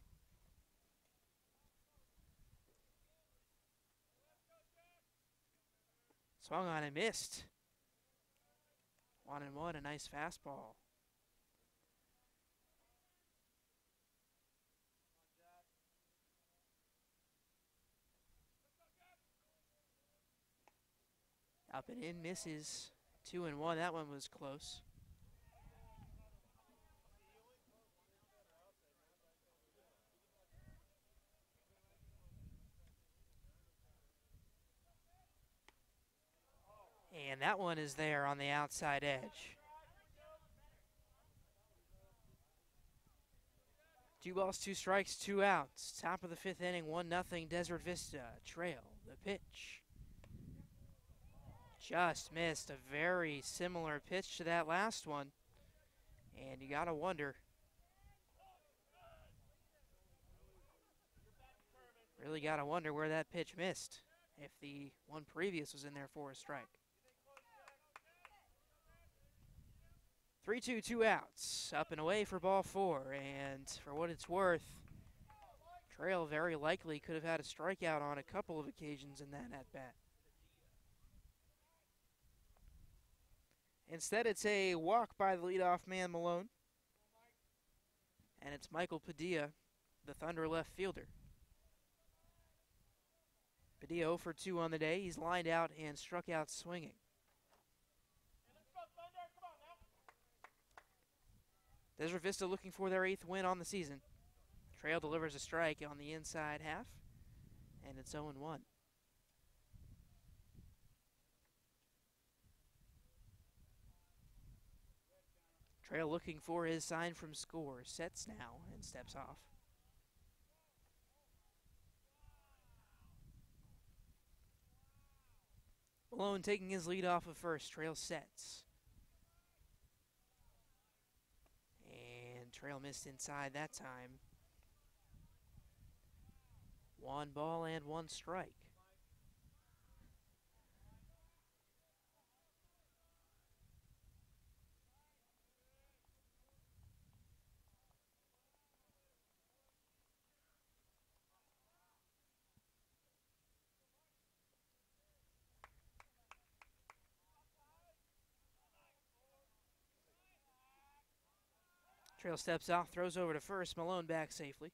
Speaker 1: Swung on and missed. 1-1, a nice fastball. Up and in, misses. 2-1, that one was close. And that one is there on the outside edge. 2 balls, 2 strikes, 2 outs. Top of the 5th inning, 1-0 Desert Vista. Trail, the pitch. Just missed. A very similar pitch to that last one. And you gotta wonder. Really gotta wonder where that pitch missed. If the one previous was in there for a strike. 3-2, 2 outs. Up and away for ball 4. And for what it's worth, Trail very likely could have had a strikeout on a couple of occasions in that at-bat. Instead, it's a walk by the leadoff man, Malone. And it's Michael Padilla, the Thunder left fielder. Padilla 0 for 2 on the day. He's lined out and struck out swinging. Desert Vista looking for their 8th win on the season. Trail delivers a strike on the inside half, and it's 0-1. Trail looking for his sign from score. Sets now and steps off. Malone taking his lead off of first. Trail sets. And Trail missed inside that time. 1 ball and 1 strike. Trail steps off, throws over to first. Malone back safely.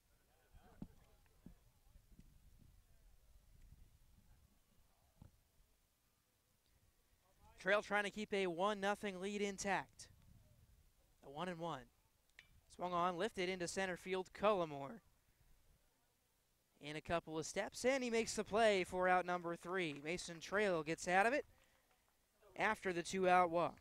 Speaker 1: Trail trying to keep a 1-0 lead intact. A 1-1. Swung on, lifted into center field. Cullimore in a couple of steps, and he makes the play for out number 3. Mason Trail gets out of it after the 2-out walk.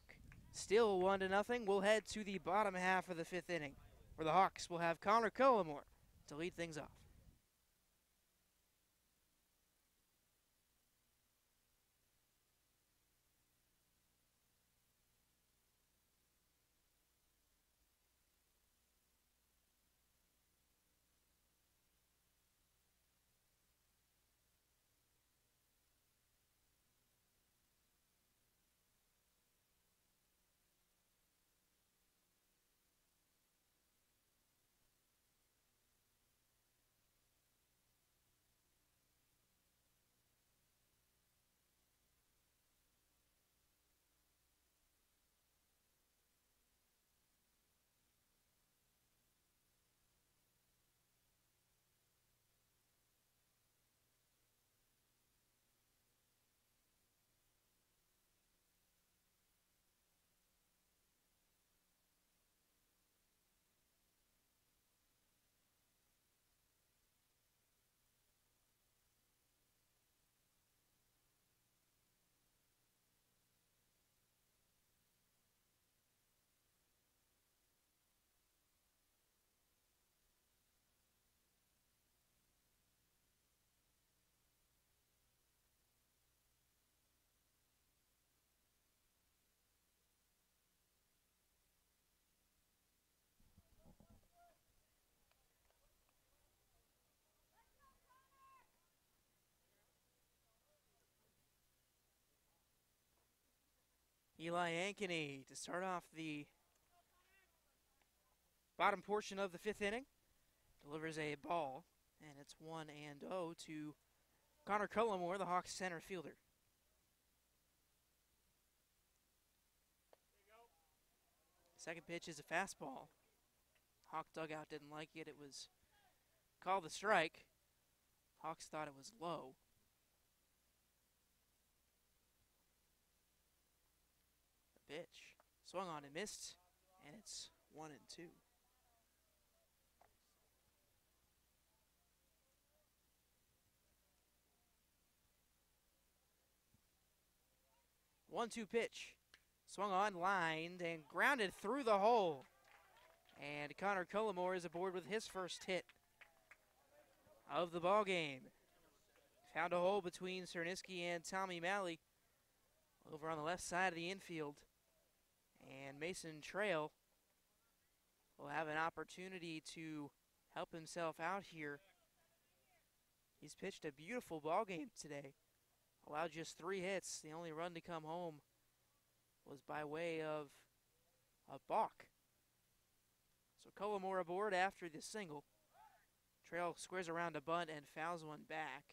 Speaker 1: Still 1-0. We'll head to the bottom half of the 5th inning, where the Hawks will have Connor Cullimore to lead things off. Eli Ankeny to start off the bottom portion of the 5th inning. Delivers a ball, and it's 1-0 to Connor Cullimore, the Hawks center fielder. Second pitch is a fastball. Hawk dugout didn't like it. It was called a strike. Hawks thought it was low. The pitch swung on and missed, and it's 1-2. 1-2 pitch. Swung on, lined, and grounded through the hole. And Connor Cullimore is aboard with his first hit of the ball game. Found a hole between Cerniski and Tommy Malley over on the left side of the infield. And Mason Trail will have an opportunity to help himself out here. He's pitched a beautiful ball game today. Allowed just 3 hits. The only run to come home was by way of a balk. So Cullimore aboard after the single. Trail squares around a bunt and fouls one back.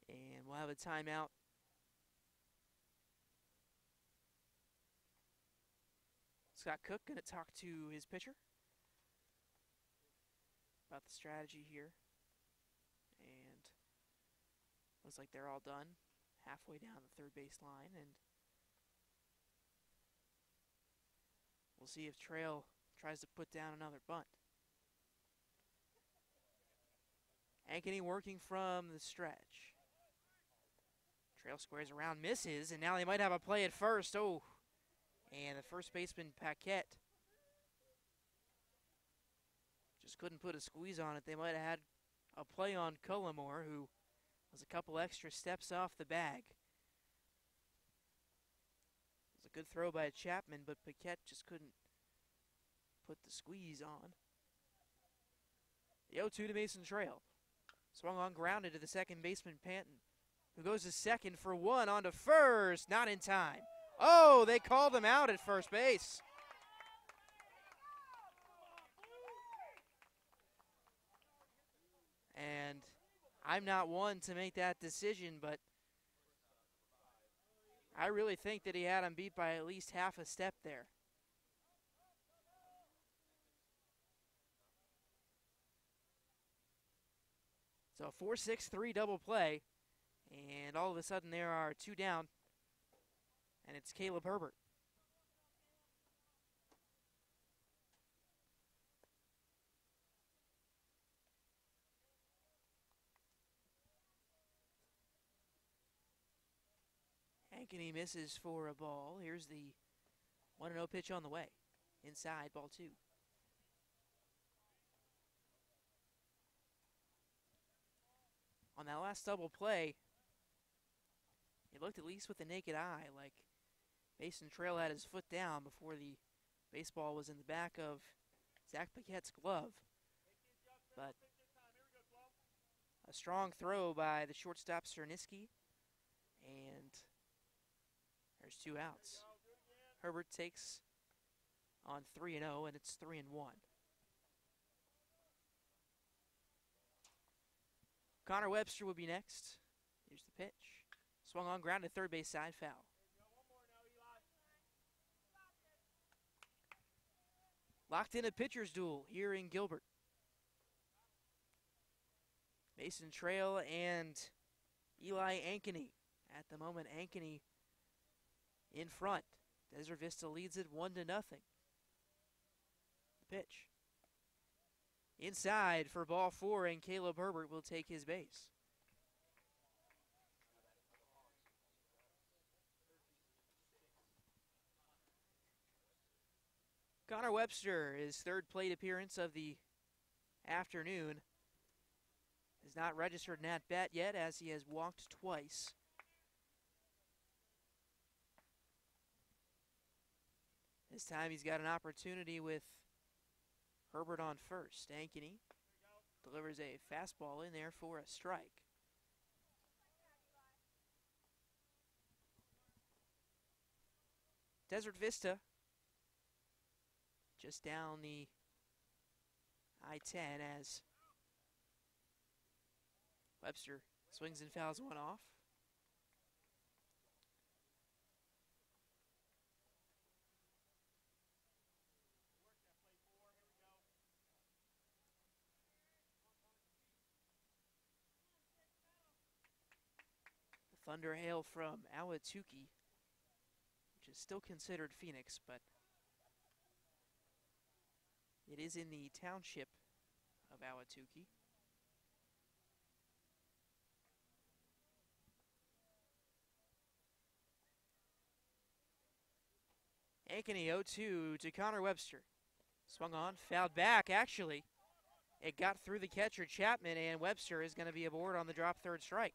Speaker 1: And we'll have a timeout. Scott Cook going to talk to his pitcher about the strategy here. And looks like they're all done. Halfway down the third base line, and we'll see if Trail tries to put down another bunt. Ankeny working from the stretch. Trail squares around, misses, and now they might have a play at first. Oh, and the first baseman, Paquette, just couldn't put a squeeze on it. They might have had a play on Cullimore, who was a couple extra steps off the bag. It was a good throw by Chapman, but Paquette just couldn't put the squeeze on. The 0-2 to Mason Trail. Swung on, grounded to the second baseman, Panton, who goes to second for 1 on to first. Not in time. Oh, they called him out at first base. And I'm not one to make that decision, but I really think that he had him beat by at least half a step there. So 4-6-3 double play, and all of a sudden there are 2 down, and it's Caleb Herbert. Ankeny misses for a ball. Here's the 1-0 pitch on the way. Inside, ball 2. On that last double play, it looked, at least with the naked eye, like Mason Trail had his foot down before the baseball was in the back of Zach Paquette's glove. But a strong throw by the shortstop, Cerniski, and there's 2 outs. Herbert takes on 3-0, and it's 3-1. Connor Webster will be next. Here's the pitch. Swung on, grounded third base side, foul. Locked in a pitcher's duel here in Gilbert. Mason Trail and Eli Ankeny. At the moment, Ankeny in front. Desert Vista leads it 1-0. The pitch. Inside for ball 4, and Caleb Herbert will take his base. Connor Webster, his third plate appearance of the afternoon, has not registered an at-bat yet, as he has walked twice. This time he's got an opportunity with Herbert on first. Ankeny delivers a fastball in there for a strike. Desert Vista just down the I-10 as Webster swings and fouls one off. The Thunder hail from Ahwatukee, which is still considered Phoenix, but it is in the township of Ahwatukee. Ankeny 0-2 to Connor Webster. Swung on, fouled back, actually. It got through the catcher, Chapman, and Webster is going to be aboard on the drop third strike.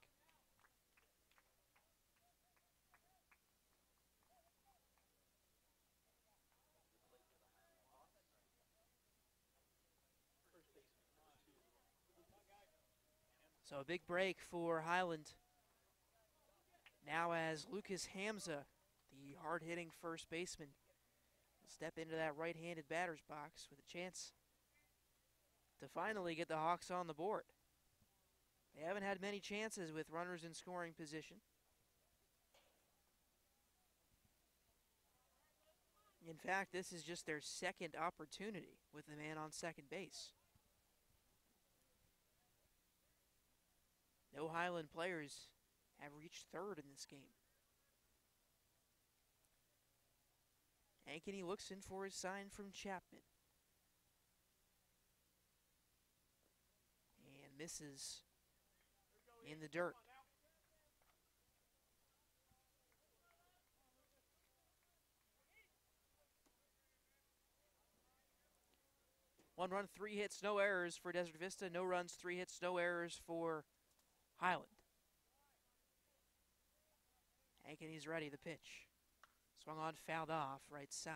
Speaker 1: So a big break for Highland. Now as Lucas Hamza, the hard-hitting first baseman, will step into that right-handed batter's box with a chance to finally get the Hawks on the board. They haven't had many chances with runners in scoring position. In fact, this is just their second opportunity with the man on second base. No Highland players have reached third in this game. Ankeny looks in for his sign from Chapman. And misses in the dirt. One run, 3 hits, no errors for Desert Vista. No runs, 3 hits, no errors for Highland. Ankeny's ready, the pitch. Swung on, fouled off, right side.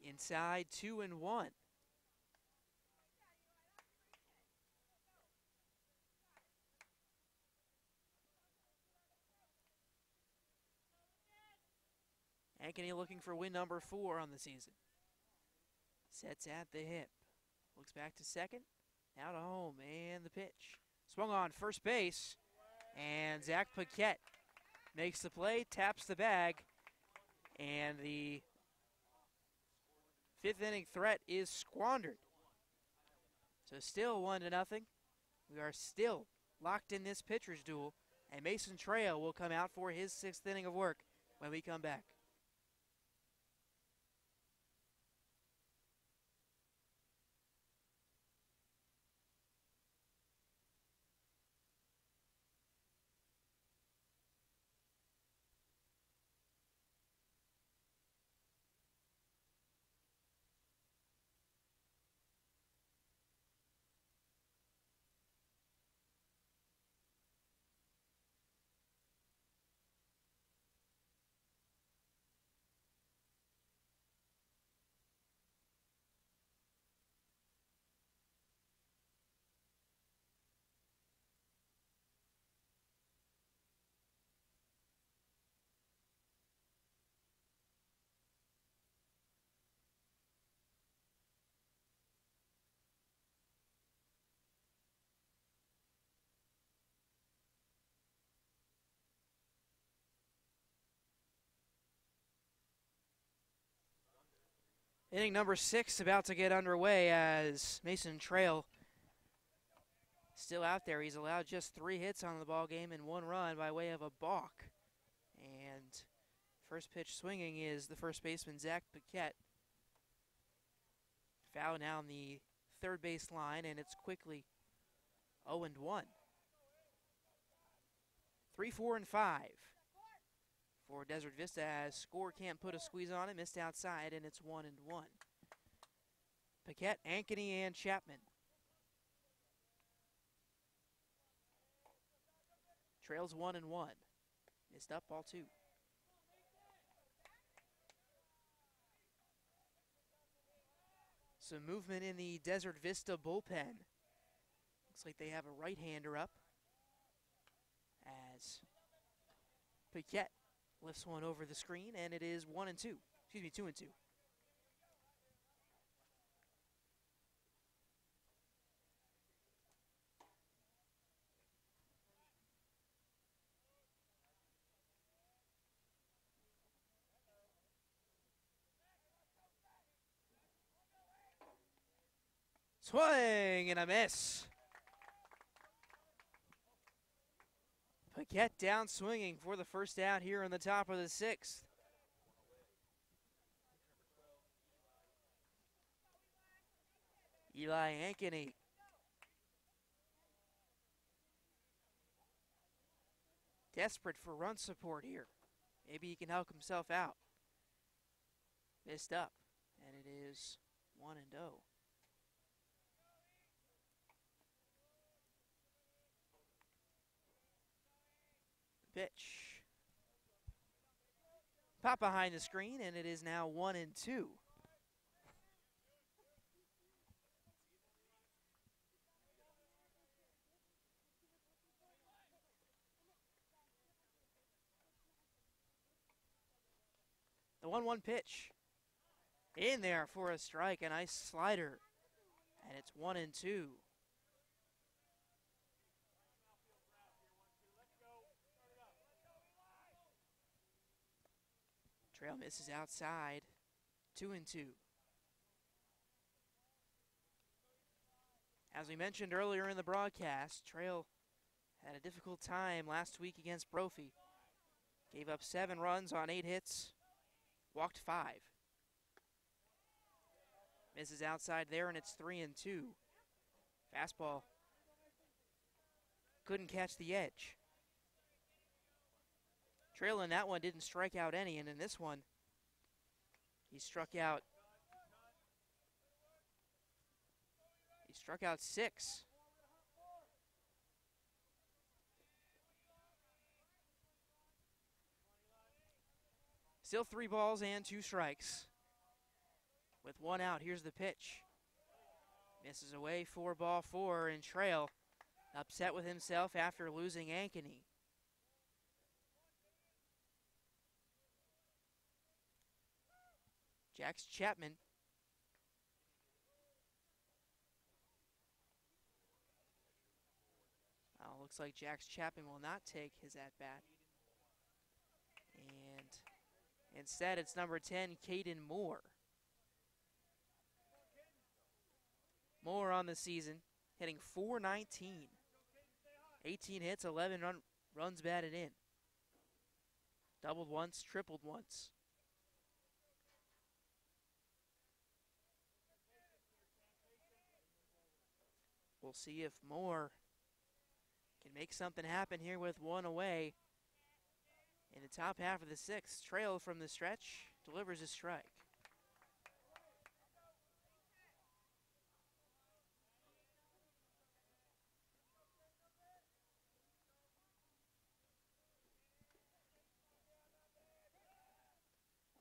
Speaker 1: Inside, 2-1. Ankeny looking for win number 4 on the season. Sets at the hip. Looks back to second. Now to home, and the pitch. Swung on first base, and Zach Paquette makes the play, taps the bag, and the 5th inning threat is squandered. So still 1-0. We are still locked in this pitcher's duel, and Mason Trail will come out for his 6th inning of work when we come back. Inning number 6 about to get underway as Mason Trail still out there. He's allowed just 3 hits on the ball game and 1 run by way of a balk. And first pitch swinging is the first baseman, Zach Paquette. Foul now on the third base line, and it's quickly 0-1. 3, 4, and 5 for Desert Vista as Score can't put a squeeze on it, missed outside, and it's 1-1. Paquette, Ankeny, and Chapman. Trails 1-1. Missed up, ball 2. Some movement in the Desert Vista bullpen. Looks like they have a right-hander up as Paquette lifts one over the screen, and it is 1-2. Excuse me, 2-2. Swing and a miss. Paquette down swinging for the first out here in the top of the 6th. Eli Ankeny. Desperate for run support here. Maybe he can help himself out. Missed up, and it is 1-0. Pitch. Pop behind the screen, and it is now 1-2. The 1-1 pitch. In there for a strike, a nice slider. And it's 1-2. Trail misses outside. 2-2. As we mentioned earlier in the broadcast, Trail had a difficult time last week against Brophy. Gave up 7 runs on 8 hits. Walked 5. Misses outside there, and it's 3-2. Fastball. Couldn't catch the edge. Trail in that one didn't strike out any, and in this one, he struck out 6. Still 3 balls and 2 strikes. With 1 out, here's the pitch. Misses away, 4-4, and Trail upset with himself after losing Ankeny. Jax Chapman. Well, looks like Jax Chapman will not take his at-bat. And instead, it's number 10, Caden Moore. Moore on the season, hitting .419. 18 hits, 11 runs batted in. Doubled once, tripled once. We'll see if Moore can make something happen here with 1 away. In the top half of the 6th, Trail from the stretch delivers a strike.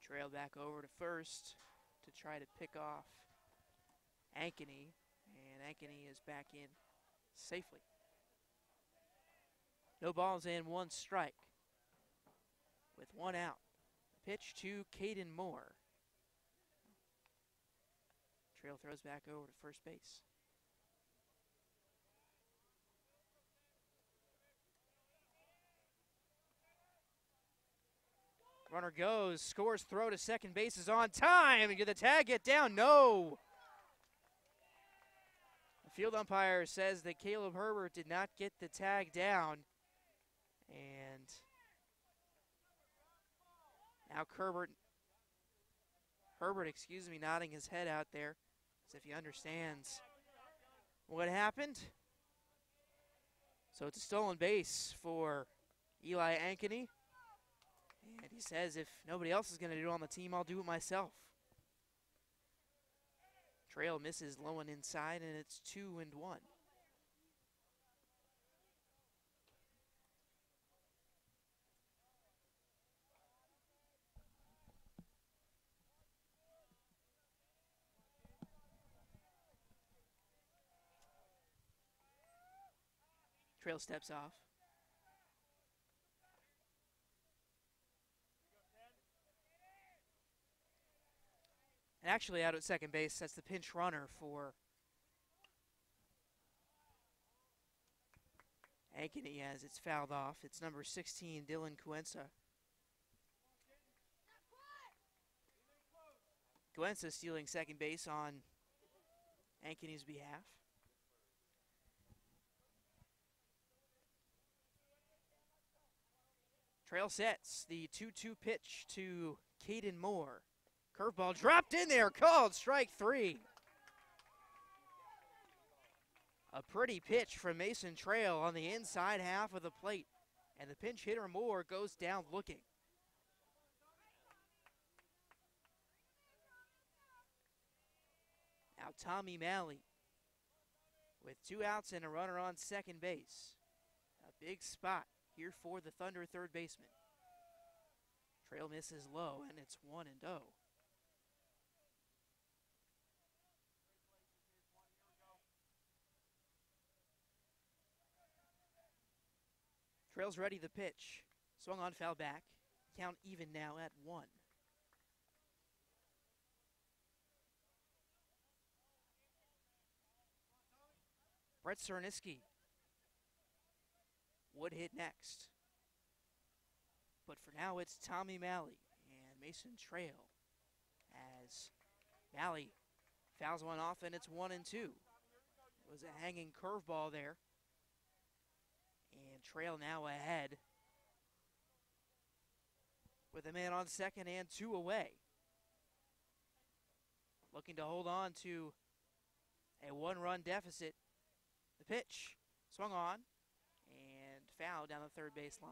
Speaker 1: Trail back over to first to try to pick off Ankeny, and Ankeny is back in safely. No balls and 1 strike with 1 out. Pitch to Caden Moore. Trail throws back over to first base. Runner goes, scores, throw to second base is on time. Did the tag get down? No. The field umpire says that Caleb Herbert did not get the tag down. And now Herbert, nodding his head out there as if he understands what happened. So it's a stolen base for Eli Ankeny. And he says if nobody else is going to do it on the team, I'll do it myself. Trail misses low and inside, and it's 2-1. Trail steps off. And actually out at second base, that's the pinch runner for Ankeny as it's fouled off. It's number 16, Dylan Cuenca. Cuenca stealing second base on Ankeny's behalf. Trail sets the 2-2 pitch to Caden Moore. Curveball dropped in there, called strike 3. A pretty pitch from Mason Trail on the inside half of the plate. And the pinch hitter Moore goes down looking. Now Tommy Malley with 2 outs and a runner on second base. A big spot here for the Thunder third baseman. Trail misses low, and it's 1-0. Trail's ready the pitch. Swung on, foul back. Count even now at 1. Brett Cerniski would hit next. But for now, it's Tommy Malley and Mason Trail as Malley fouls one off, and it's 1-2. It was a hanging curveball there. And Trail now ahead with a man on second and 2 away. Looking to hold on to a 1-run deficit. The pitch swung on and fouled down the third base line.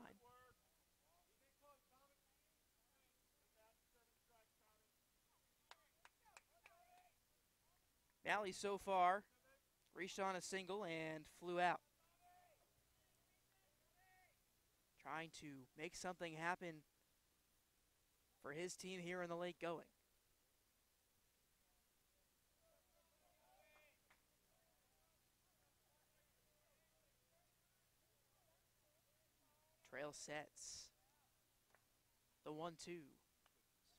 Speaker 1: Malley so far reached on a single and flew out. Trying to make something happen for his team here in the late going. Trail sets the 1-2.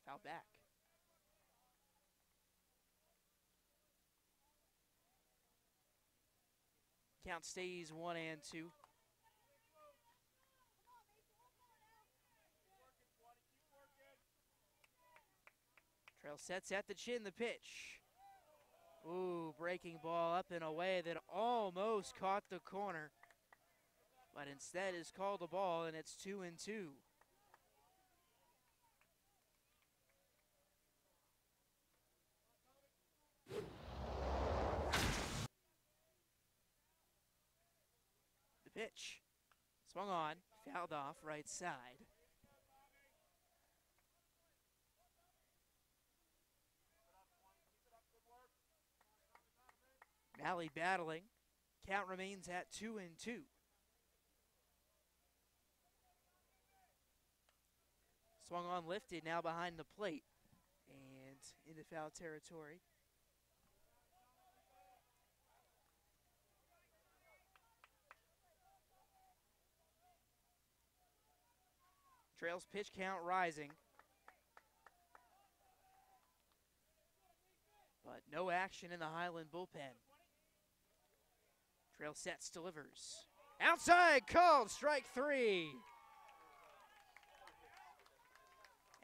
Speaker 1: Foul back. Count stays 1-2. Trail sets at the chin, the pitch. Ooh, breaking ball up in a way that almost caught the corner, but instead is called a ball, and it's 2-2. The pitch swung on, fouled off right side. Malley battling. Count remains at 2-2. Swung on, lifted, now behind the plate and into foul territory. Trail's pitch count rising, but no action in the Highland bullpen. Trail sets, delivers. Outside, called strike 3.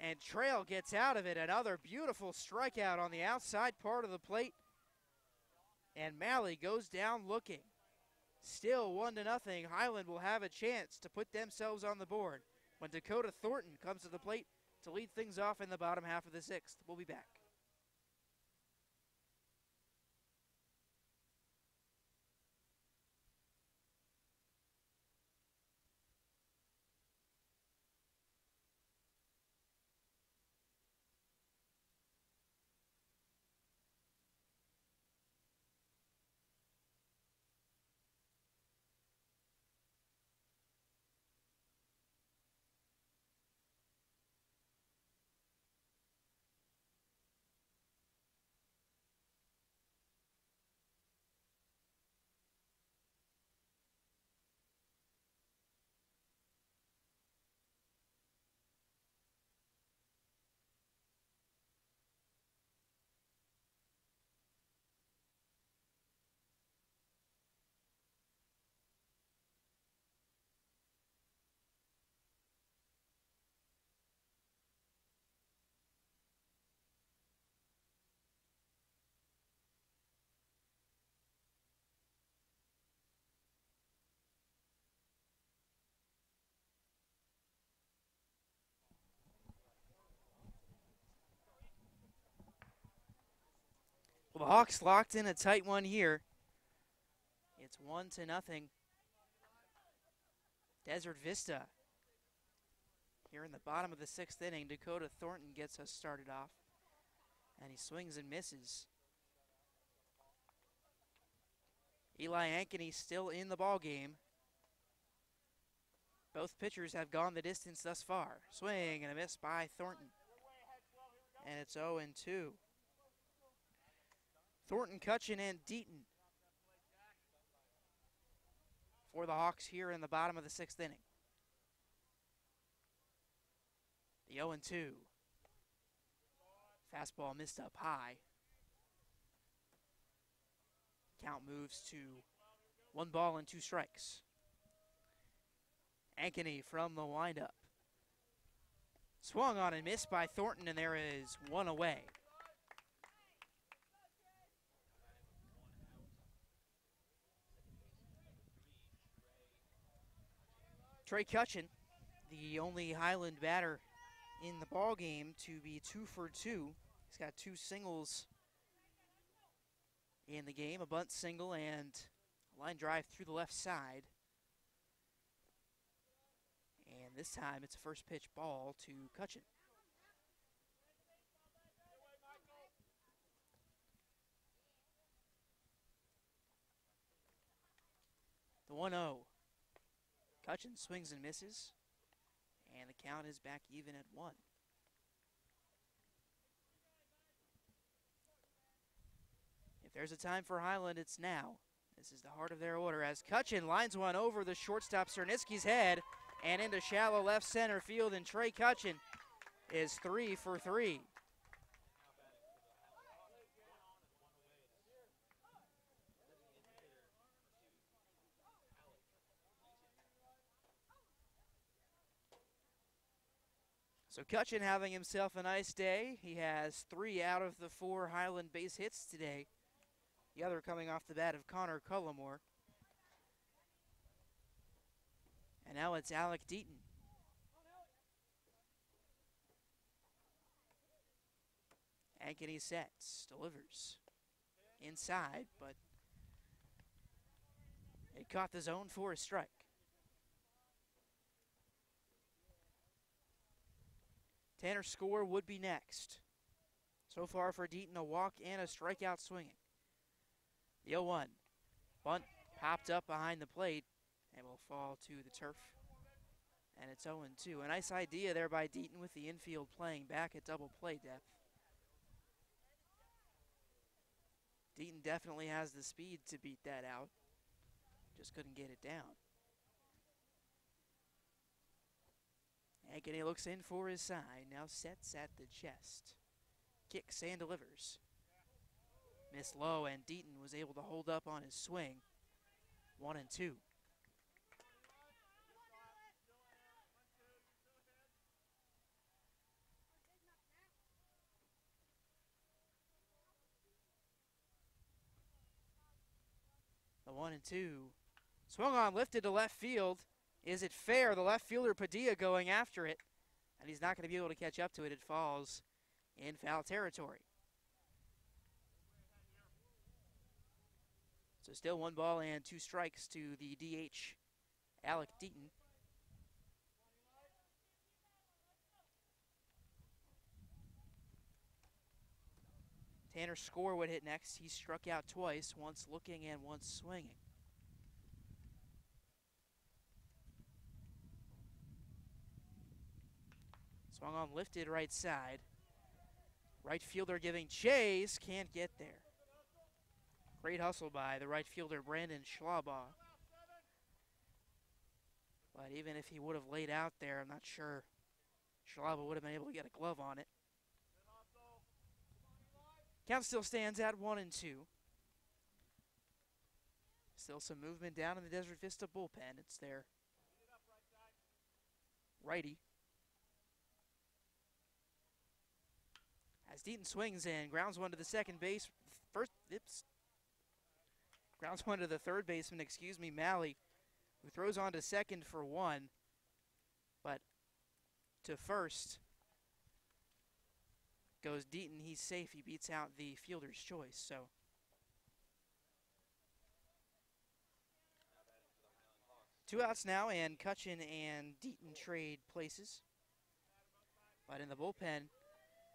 Speaker 1: And Trail gets out of it. Another beautiful strikeout on the outside part of the plate. And Malley goes down looking. Still 1-0. Highland will have a chance to put themselves on the board when Dakota Thornton comes to the plate to lead things off in the bottom half of the 6th. We'll be back. Well, the Hawks locked in a tight one here. It's 1-0. Desert Vista. Here in the bottom of the 6th inning, Dakota Thornton gets us started off. And he swings and misses. Eli Ankeny still in the ball game. Both pitchers have gone the distance thus far. Swing and a miss by Thornton. And it's 0-2. Thornton, Cutchin, and Deaton for the Hawks here in the bottom of the 6th inning. The 0-2. Fastball missed up high. Count moves to 1 ball and 2 strikes. Ankeny from the windup. Swung on and missed by Thornton, and there is 1 away. Trey Cutchin, the only Highland batter in the ball game to be 2 for 2. He's got 2 singles in the game, a bunt single and a line drive through the left side. And this time it's a first pitch ball to Cutchin. The 1-0. Cutchin swings and misses, and the count is back even at 1. If there's a time for Highland, it's now. This is the heart of their order as Cutchin lines one over the shortstop Cernitzky's head and into shallow left center field, and Trey Cutchin is 3 for 3. So Cutchin having himself a nice day. He has 3 out of the 4 Highland base hits today. The other coming off the bat of Connor Cullimore. And now it's Alec Deaton. Ankeny sets, delivers. Inside, but it caught the zone for a strike. Tanner Score would be next. So far for Deaton, a walk and a strikeout swinging. The 0-1. Bunt popped up behind the plate and will fall to the turf. And it's 0-2. A nice idea there by Deaton with the infield playing back at double play depth. Deaton definitely has the speed to beat that out. Just couldn't get it down. Ankeny looks in for his side, now sets at the chest. Kicks and delivers. Missed low, and Deaton was able to hold up on his swing. 1-2. The 1-2. Swung on, lifted to left field. Is it fair? The left fielder Padilla going after it, and he's not going to be able to catch up to it. It falls in foul territory. So still 1 ball and 2 strikes to the DH, Alec Deaton. Tanner Score would hit next. He struck out twice, once looking and once swinging. Swung on, lifted right side. Right fielder giving chase, can't get there. Great hustle by the right fielder, Brandon Schlabaugh. But even if he would have laid out there, I'm not sure Schlabaugh would have been able to get a glove on it. Count still stands at 1-2. Still some movement down in the Desert Vista bullpen. It's their righty. As Deaton swings in, grounds one to the second base. Grounds one to the third baseman, Malley, who throws on to second for 1. But to first goes Deaton. He's safe. He beats out the fielder's choice. So 2 outs now, and Cutchin and Deaton trade places. But in the bullpen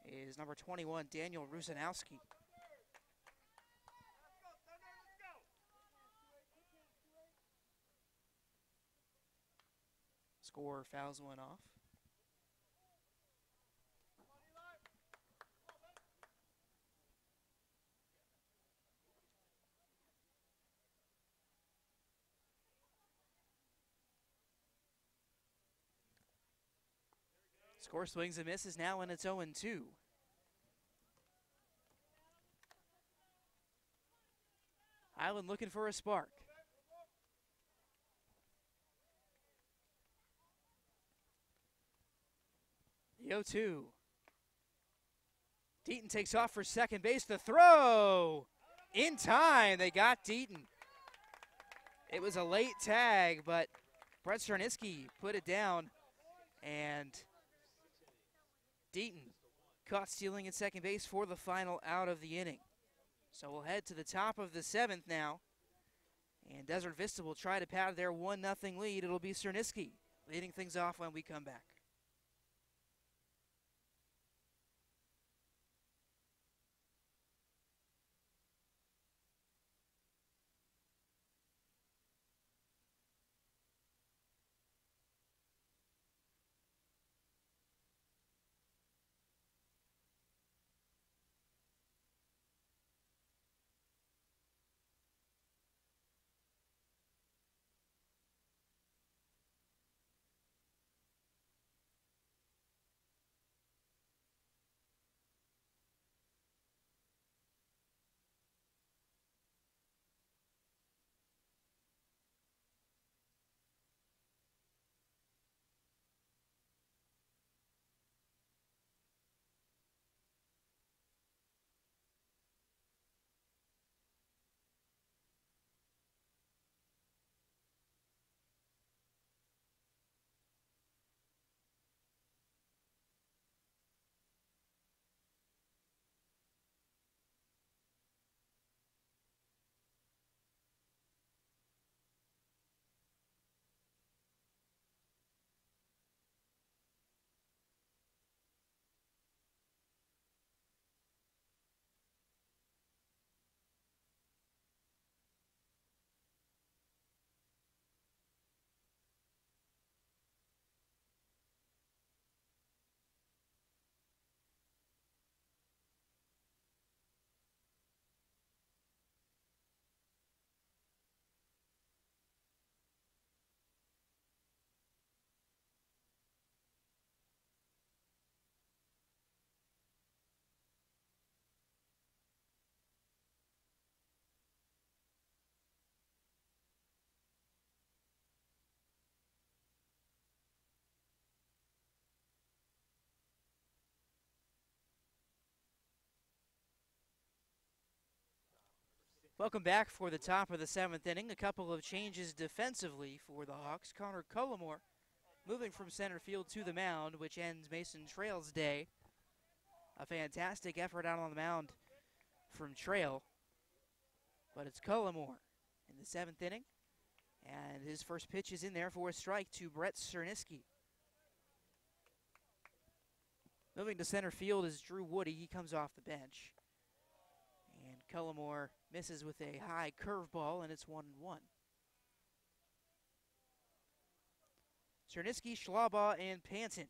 Speaker 1: is number 21, Daniel Rusanowski. Scorer fouls one off. Score swings and misses now, and it's 0-2. Highland looking for a spark. The 0-2. Deaton takes off for second base. The throw in time. They got Deaton. It was a late tag, but Brett Cerniski put it down, and Deaton caught stealing at second base for the final out of the inning. So we'll head to the top of the 7th now, and Desert Vista will try to pad their 1-0 lead. It'll be Cerniski leading things off when we come back. Welcome back for the top of the 7th inning. A couple of changes defensively for the Hawks. Connor Cullimore moving from center field to the mound, which ends Mason Trail's day. A fantastic effort out on the mound from Trail. But it's Cullimore in the 7th inning. And his first pitch is in there for a strike to Brett Cerniski. Moving to center field is Drew Woody. He comes off the bench. And Cullimore misses with a high curveball, and it's 1-1. Cerniski, Schlaubaugh, and Panton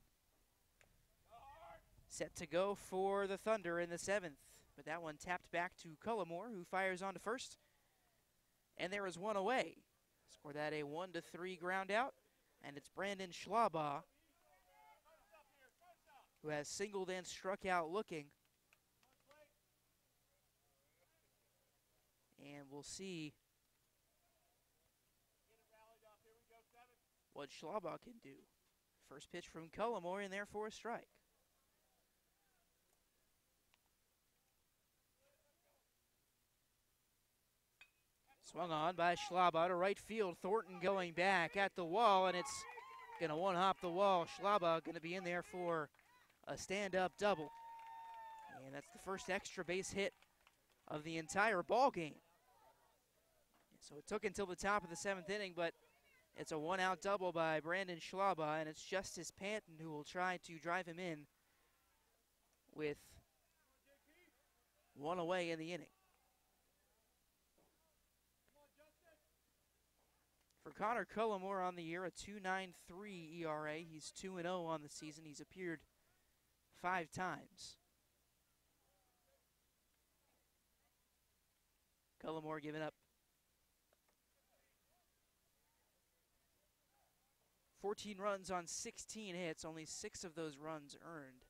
Speaker 1: set to go for the Thunder in the 7th. But that one tapped back to Cullimore, who fires on to first. And there is one away. Score that a 1-3 ground out. And it's Brandon Schlaubaugh, who has singled and struck out looking. And we'll see what Schlaubaugh can do. First pitch from Cullimore in there for a strike. Swung on by Schlaubaugh to right field. Thornton going back at the wall, and it's going to one-hop the wall. Schlaubaugh going to be in there for a stand-up double. And that's the first extra base hit of the entire ball game. So it took until the top of the 7th inning, but it's a 1-out double by Brandon Schlaba, and it's Justice Panton who will try to drive him in with 1 away in the inning. For Connor Cullimore on the year, a 2.93 ERA. He's 2-0 on the season. He's appeared 5 times. Cullimore giving up 14 runs on 16 hits, only 6 of those runs earned.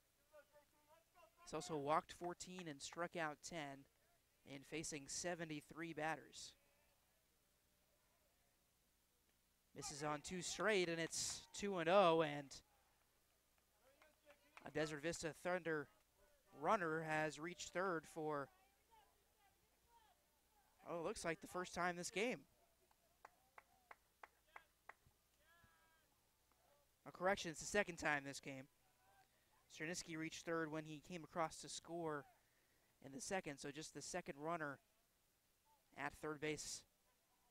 Speaker 1: He's also walked 14 and struck out 10 in facing 73 batters. Misses on 2 straight, and it's 2-0, and a Desert Vista Thunder runner has reached third for, oh, it looks like the first time this game. A correction, it's the second time this game. Cherniski reached third when he came across to score in the second, so just the second runner at third base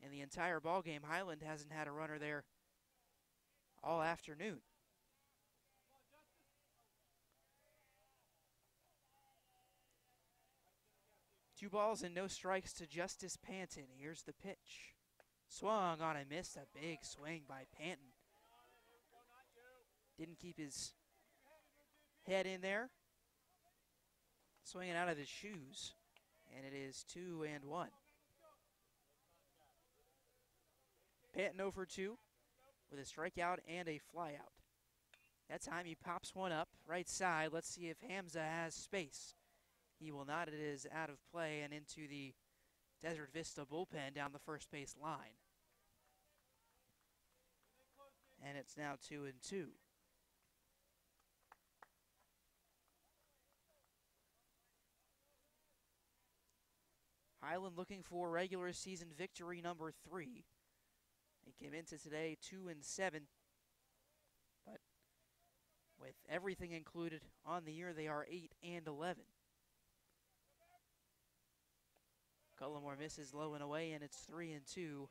Speaker 1: in the entire ball game. Highland hasn't had a runner there all afternoon. Two balls and no strikes to Justice Panton. Here's the pitch. Swung on and missed. A big swing by Panton. Didn't keep his head in there. Swinging out of his shoes. And it is 2-1. Panton 0 for 2 with a strikeout and a flyout. That time he pops one up right side. Let's see if Hamza has space. He will not. It is out of play and into the Desert Vista bullpen down the first base line. And it's now 2-2. Highland looking for regular season victory number 3. They came into today 2-7, but with everything included on the year, they are 8-11. Cullimore misses low and away, and it's 3-2.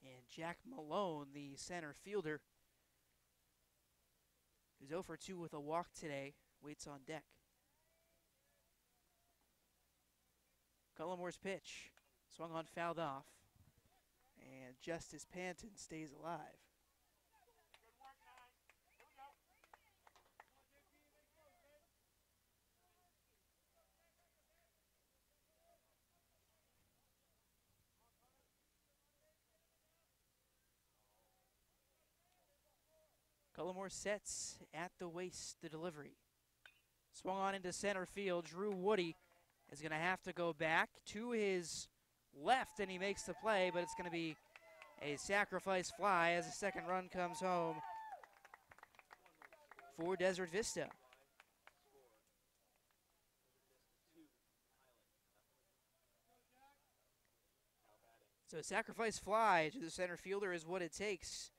Speaker 1: And Jack Malone, the center fielder, who's 0 for 2 with a walk today, waits on deck. Cullimore's pitch. Swung on, fouled off, and Justice Panton stays alive. Cullimore sets at the waist the delivery. Swung on into center field. Drew Woody is going to have to go back to his left, and he makes the play, but it's going to be a sacrifice fly as the second run comes home for Desert Vista. So a sacrifice fly to the center fielder is what it takes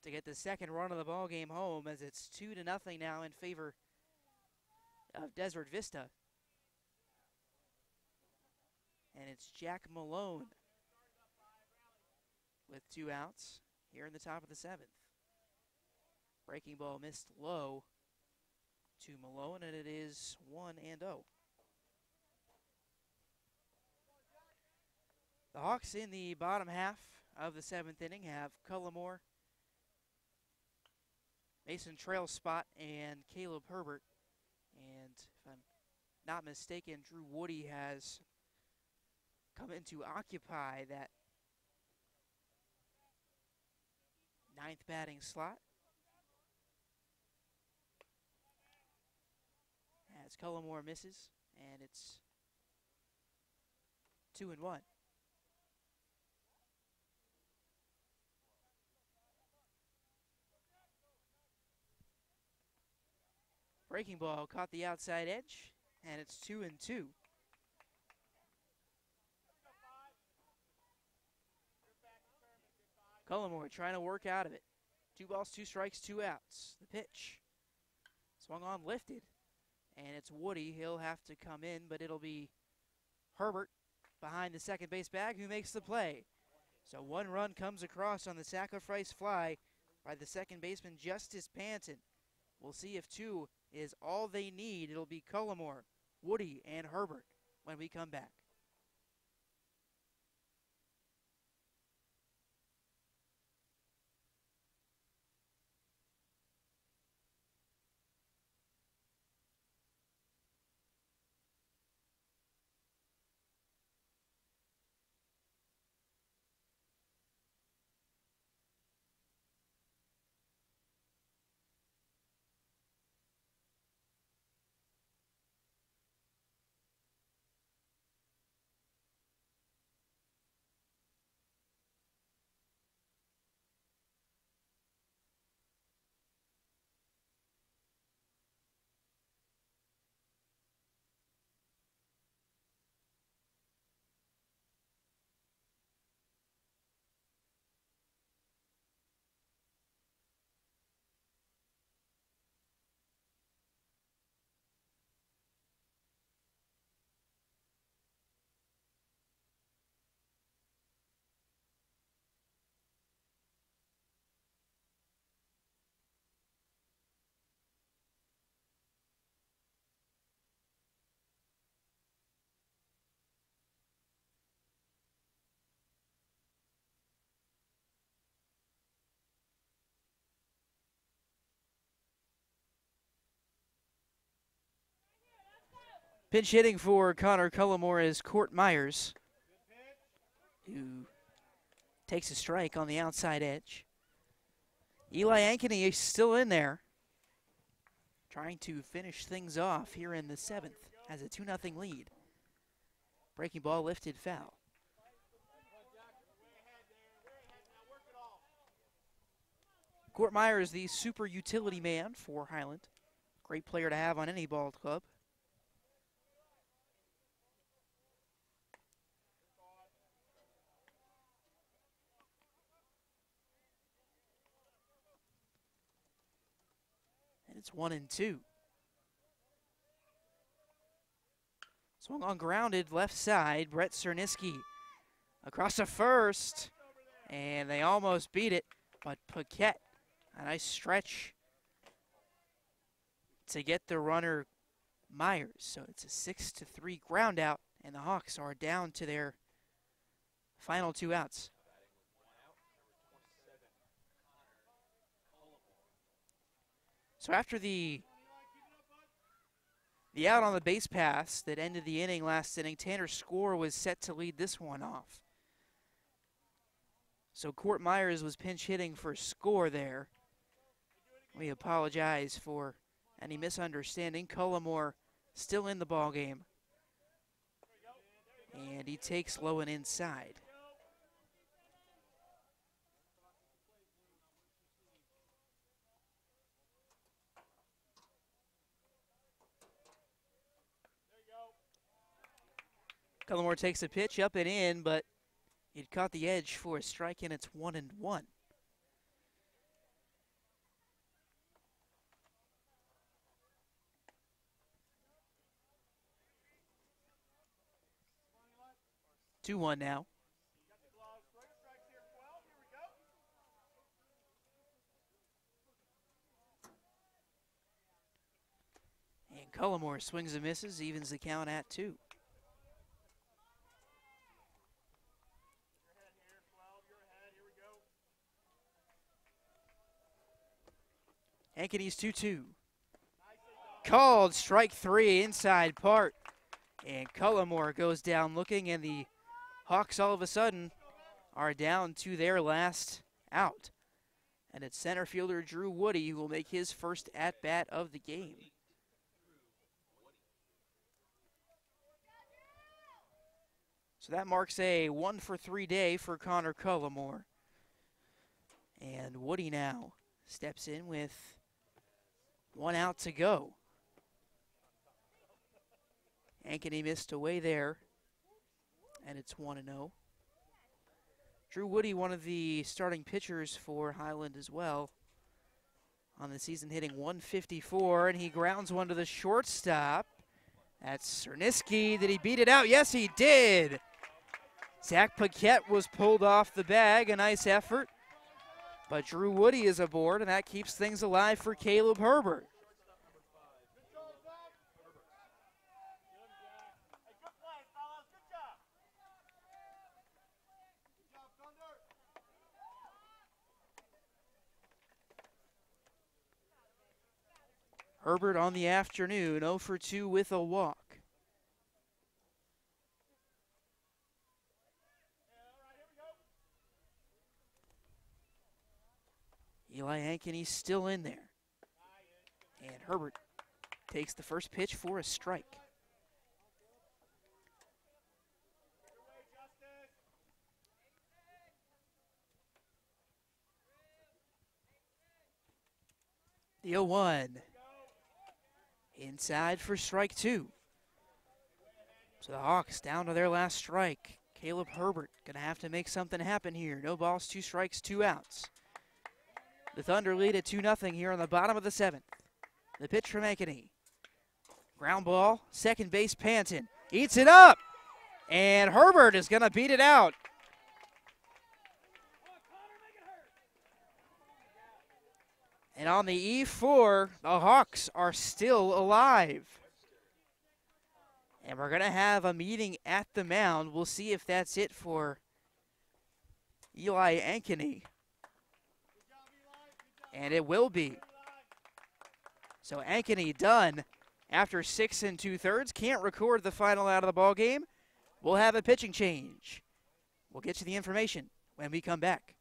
Speaker 1: to get the second run of the ball game home, as it's 2-0 now in favor of Desert Vista. And it's Jack Malone with 2 outs here in the top of the 7th. Breaking ball missed low to Malone, and it is 1-0. The Hawks in the bottom half of the 7th inning have Cullimore, Mason Trail Spot, and Caleb Herbert. And if I'm not mistaken, Drew Woody has come in to occupy that 9th batting slot. As Cullimore misses, and it's 2-1. Breaking ball caught the outside edge, and it's 2-2. Cullimore trying to work out of it. 2 balls, 2 strikes, 2 outs. The pitch. Swung on, lifted, and it's Woody. He'll have to come in, but it'll be Herbert behind the second base bag who makes the play. So one run comes across on the sacrifice fly by the second baseman, Justice Panton. We'll see if two is all they need. It'll be Cullimore, Woody, and Herbert when we come back. Pinch hitting for Connor Cullimore is Court Myers, who takes a strike on the outside edge. Eli Ankeny is still in there, trying to finish things off here in the seventh, has a 2-0 lead. Breaking ball lifted, foul. Court Myers, the super utility man for Highland. Great player to have on any ball club. It's 1-2. Swung on, grounded left side. Brett Cerniski across the first, and they almost beat it, but Paquette, a nice stretch to get the runner Myers. So it's a 6-3 ground out, and the Hawks are down to their final 2 outs. So after the out on the base pass that ended the inning last inning, Tanner Score was set to lead this one off. So Court Myers was pinch hitting for Score there. We apologize for any misunderstanding. Cullimore still in the ball game, and he takes low and inside. Cullimore takes a pitch up and in, but it caught the edge for a strike, and it's 1-1. Two one now. And Cullimore swings and misses, evens the count at 2. Ankeny's 2-2. Called strike 3, inside part. And Cullimore goes down looking, and the Hawks all of a sudden are down to their last out. And it's center fielder Drew Woody who will make his first at-bat of the game. So that marks a 1-for-3 day for Connor Cullimore. And Woody now steps in with 1 out to go. Ankeny missed away there, and it's 1-0. Drew Woody, one of the starting pitchers for Highland as well, On the season hitting .154, and he grounds one to the shortstop. That's Cerniski. Did he beat it out? Yes, he did. Zach Paquette was pulled off the bag. A nice effort. But Drew Woody is aboard, and that keeps things alive for Caleb Herbert. Herbert on the afternoon, 0 for 2 with a walk. Eli Ankeny still in there. And Herbert takes the first pitch for a strike. The 0-1. Inside for strike 2. So the Hawks down to their last strike. Caleb Herbert gonna have to make something happen here. No balls, 2 strikes, 2 outs. The Thunder lead at 2-0 here on the bottom of the 7th. The pitch from Ankeny. Ground ball, second base Panton. Eats it up! And Herbert is gonna beat it out. And on the E4, the Hawks are still alive. And we're going to have a meeting at the mound. We'll see if that's it for Eli Ankeny. And it will be. So Ankeny done after 6 2/3. Can't record the final out of the ball game. We'll have a pitching change. We'll get you the information when we come back.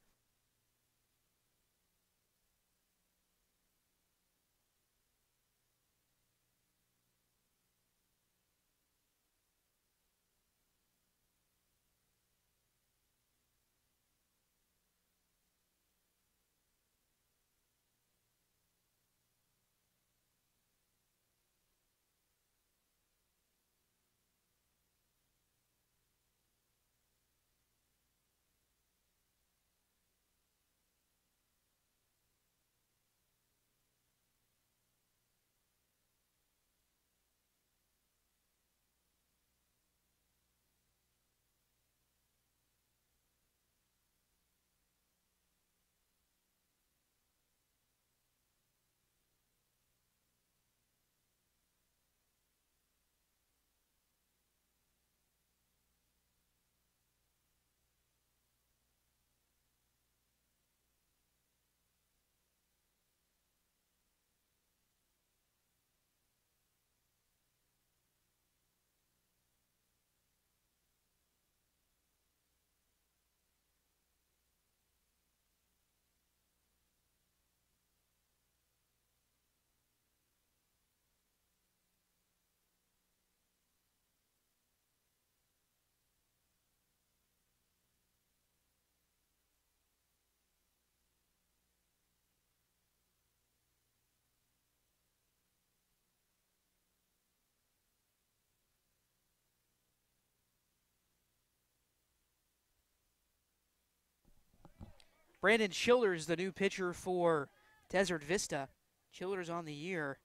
Speaker 1: Brandon Childers, the new pitcher for Desert Vista. Childers on the year,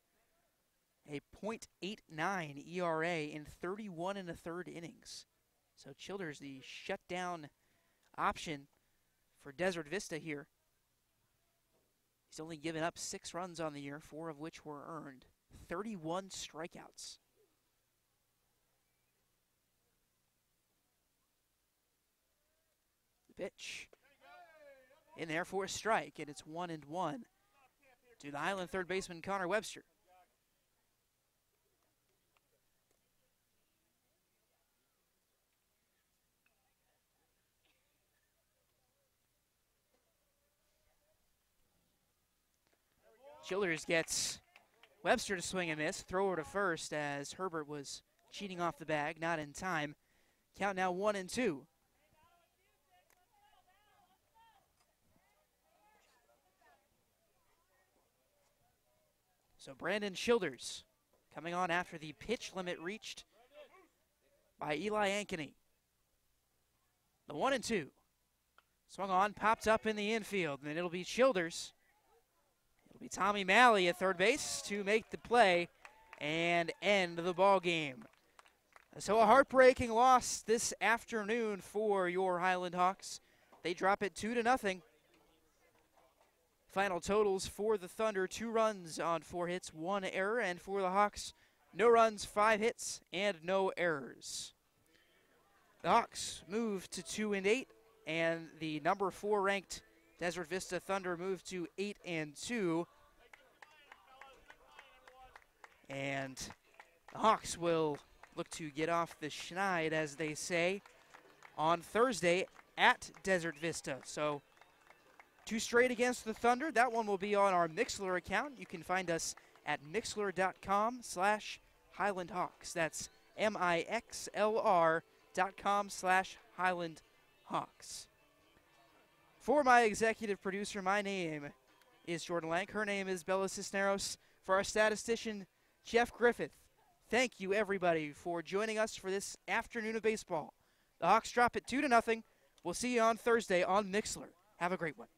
Speaker 1: a .89 ERA in 31 1/3 innings. So Childers, the shutdown option for Desert Vista here. He's only given up 6 runs on the year, 4 of which were earned. 31 strikeouts. The pitch. In there for a strike, and it's 1-1 to the Highland third baseman Connor Webster. Childers gets Webster to swing and miss, throw her to first as Herbert was cheating off the bag, not in time. Count now 1-2. So Brandon Childers coming on after the pitch limit reached by Eli Ankeny. The 1-2. Swung on, popped up in the infield, and it'll be Childers. It'll be Tommy Malley at third base to make the play and end the ball game. So a heartbreaking loss this afternoon for your Highland Hawks. They drop it 2-0. Final totals for the Thunder: 2 runs on 4 hits, 1 error, and for the Hawks, no runs, 5 hits, and no errors. The Hawks move to 2-8, and the number 4 ranked Desert Vista Thunder move to 8-2. And the Hawks will look to get off the schneid, as they say, on Thursday at Desert Vista. So 2 straight against the Thunder. That one will be on our Mixlr account. You can find us at mixlr.com/Highland Hawks. That's MIXLR.com/Highland Hawks. For my executive producer, my name is Jordan Lank. Her name is Bella Cisneros. For our statistician, Jeff Griffith, thank you, everybody, for joining us for this afternoon of baseball. The Hawks drop it 2-0. We'll see you on Thursday on Mixlr. Have a great one.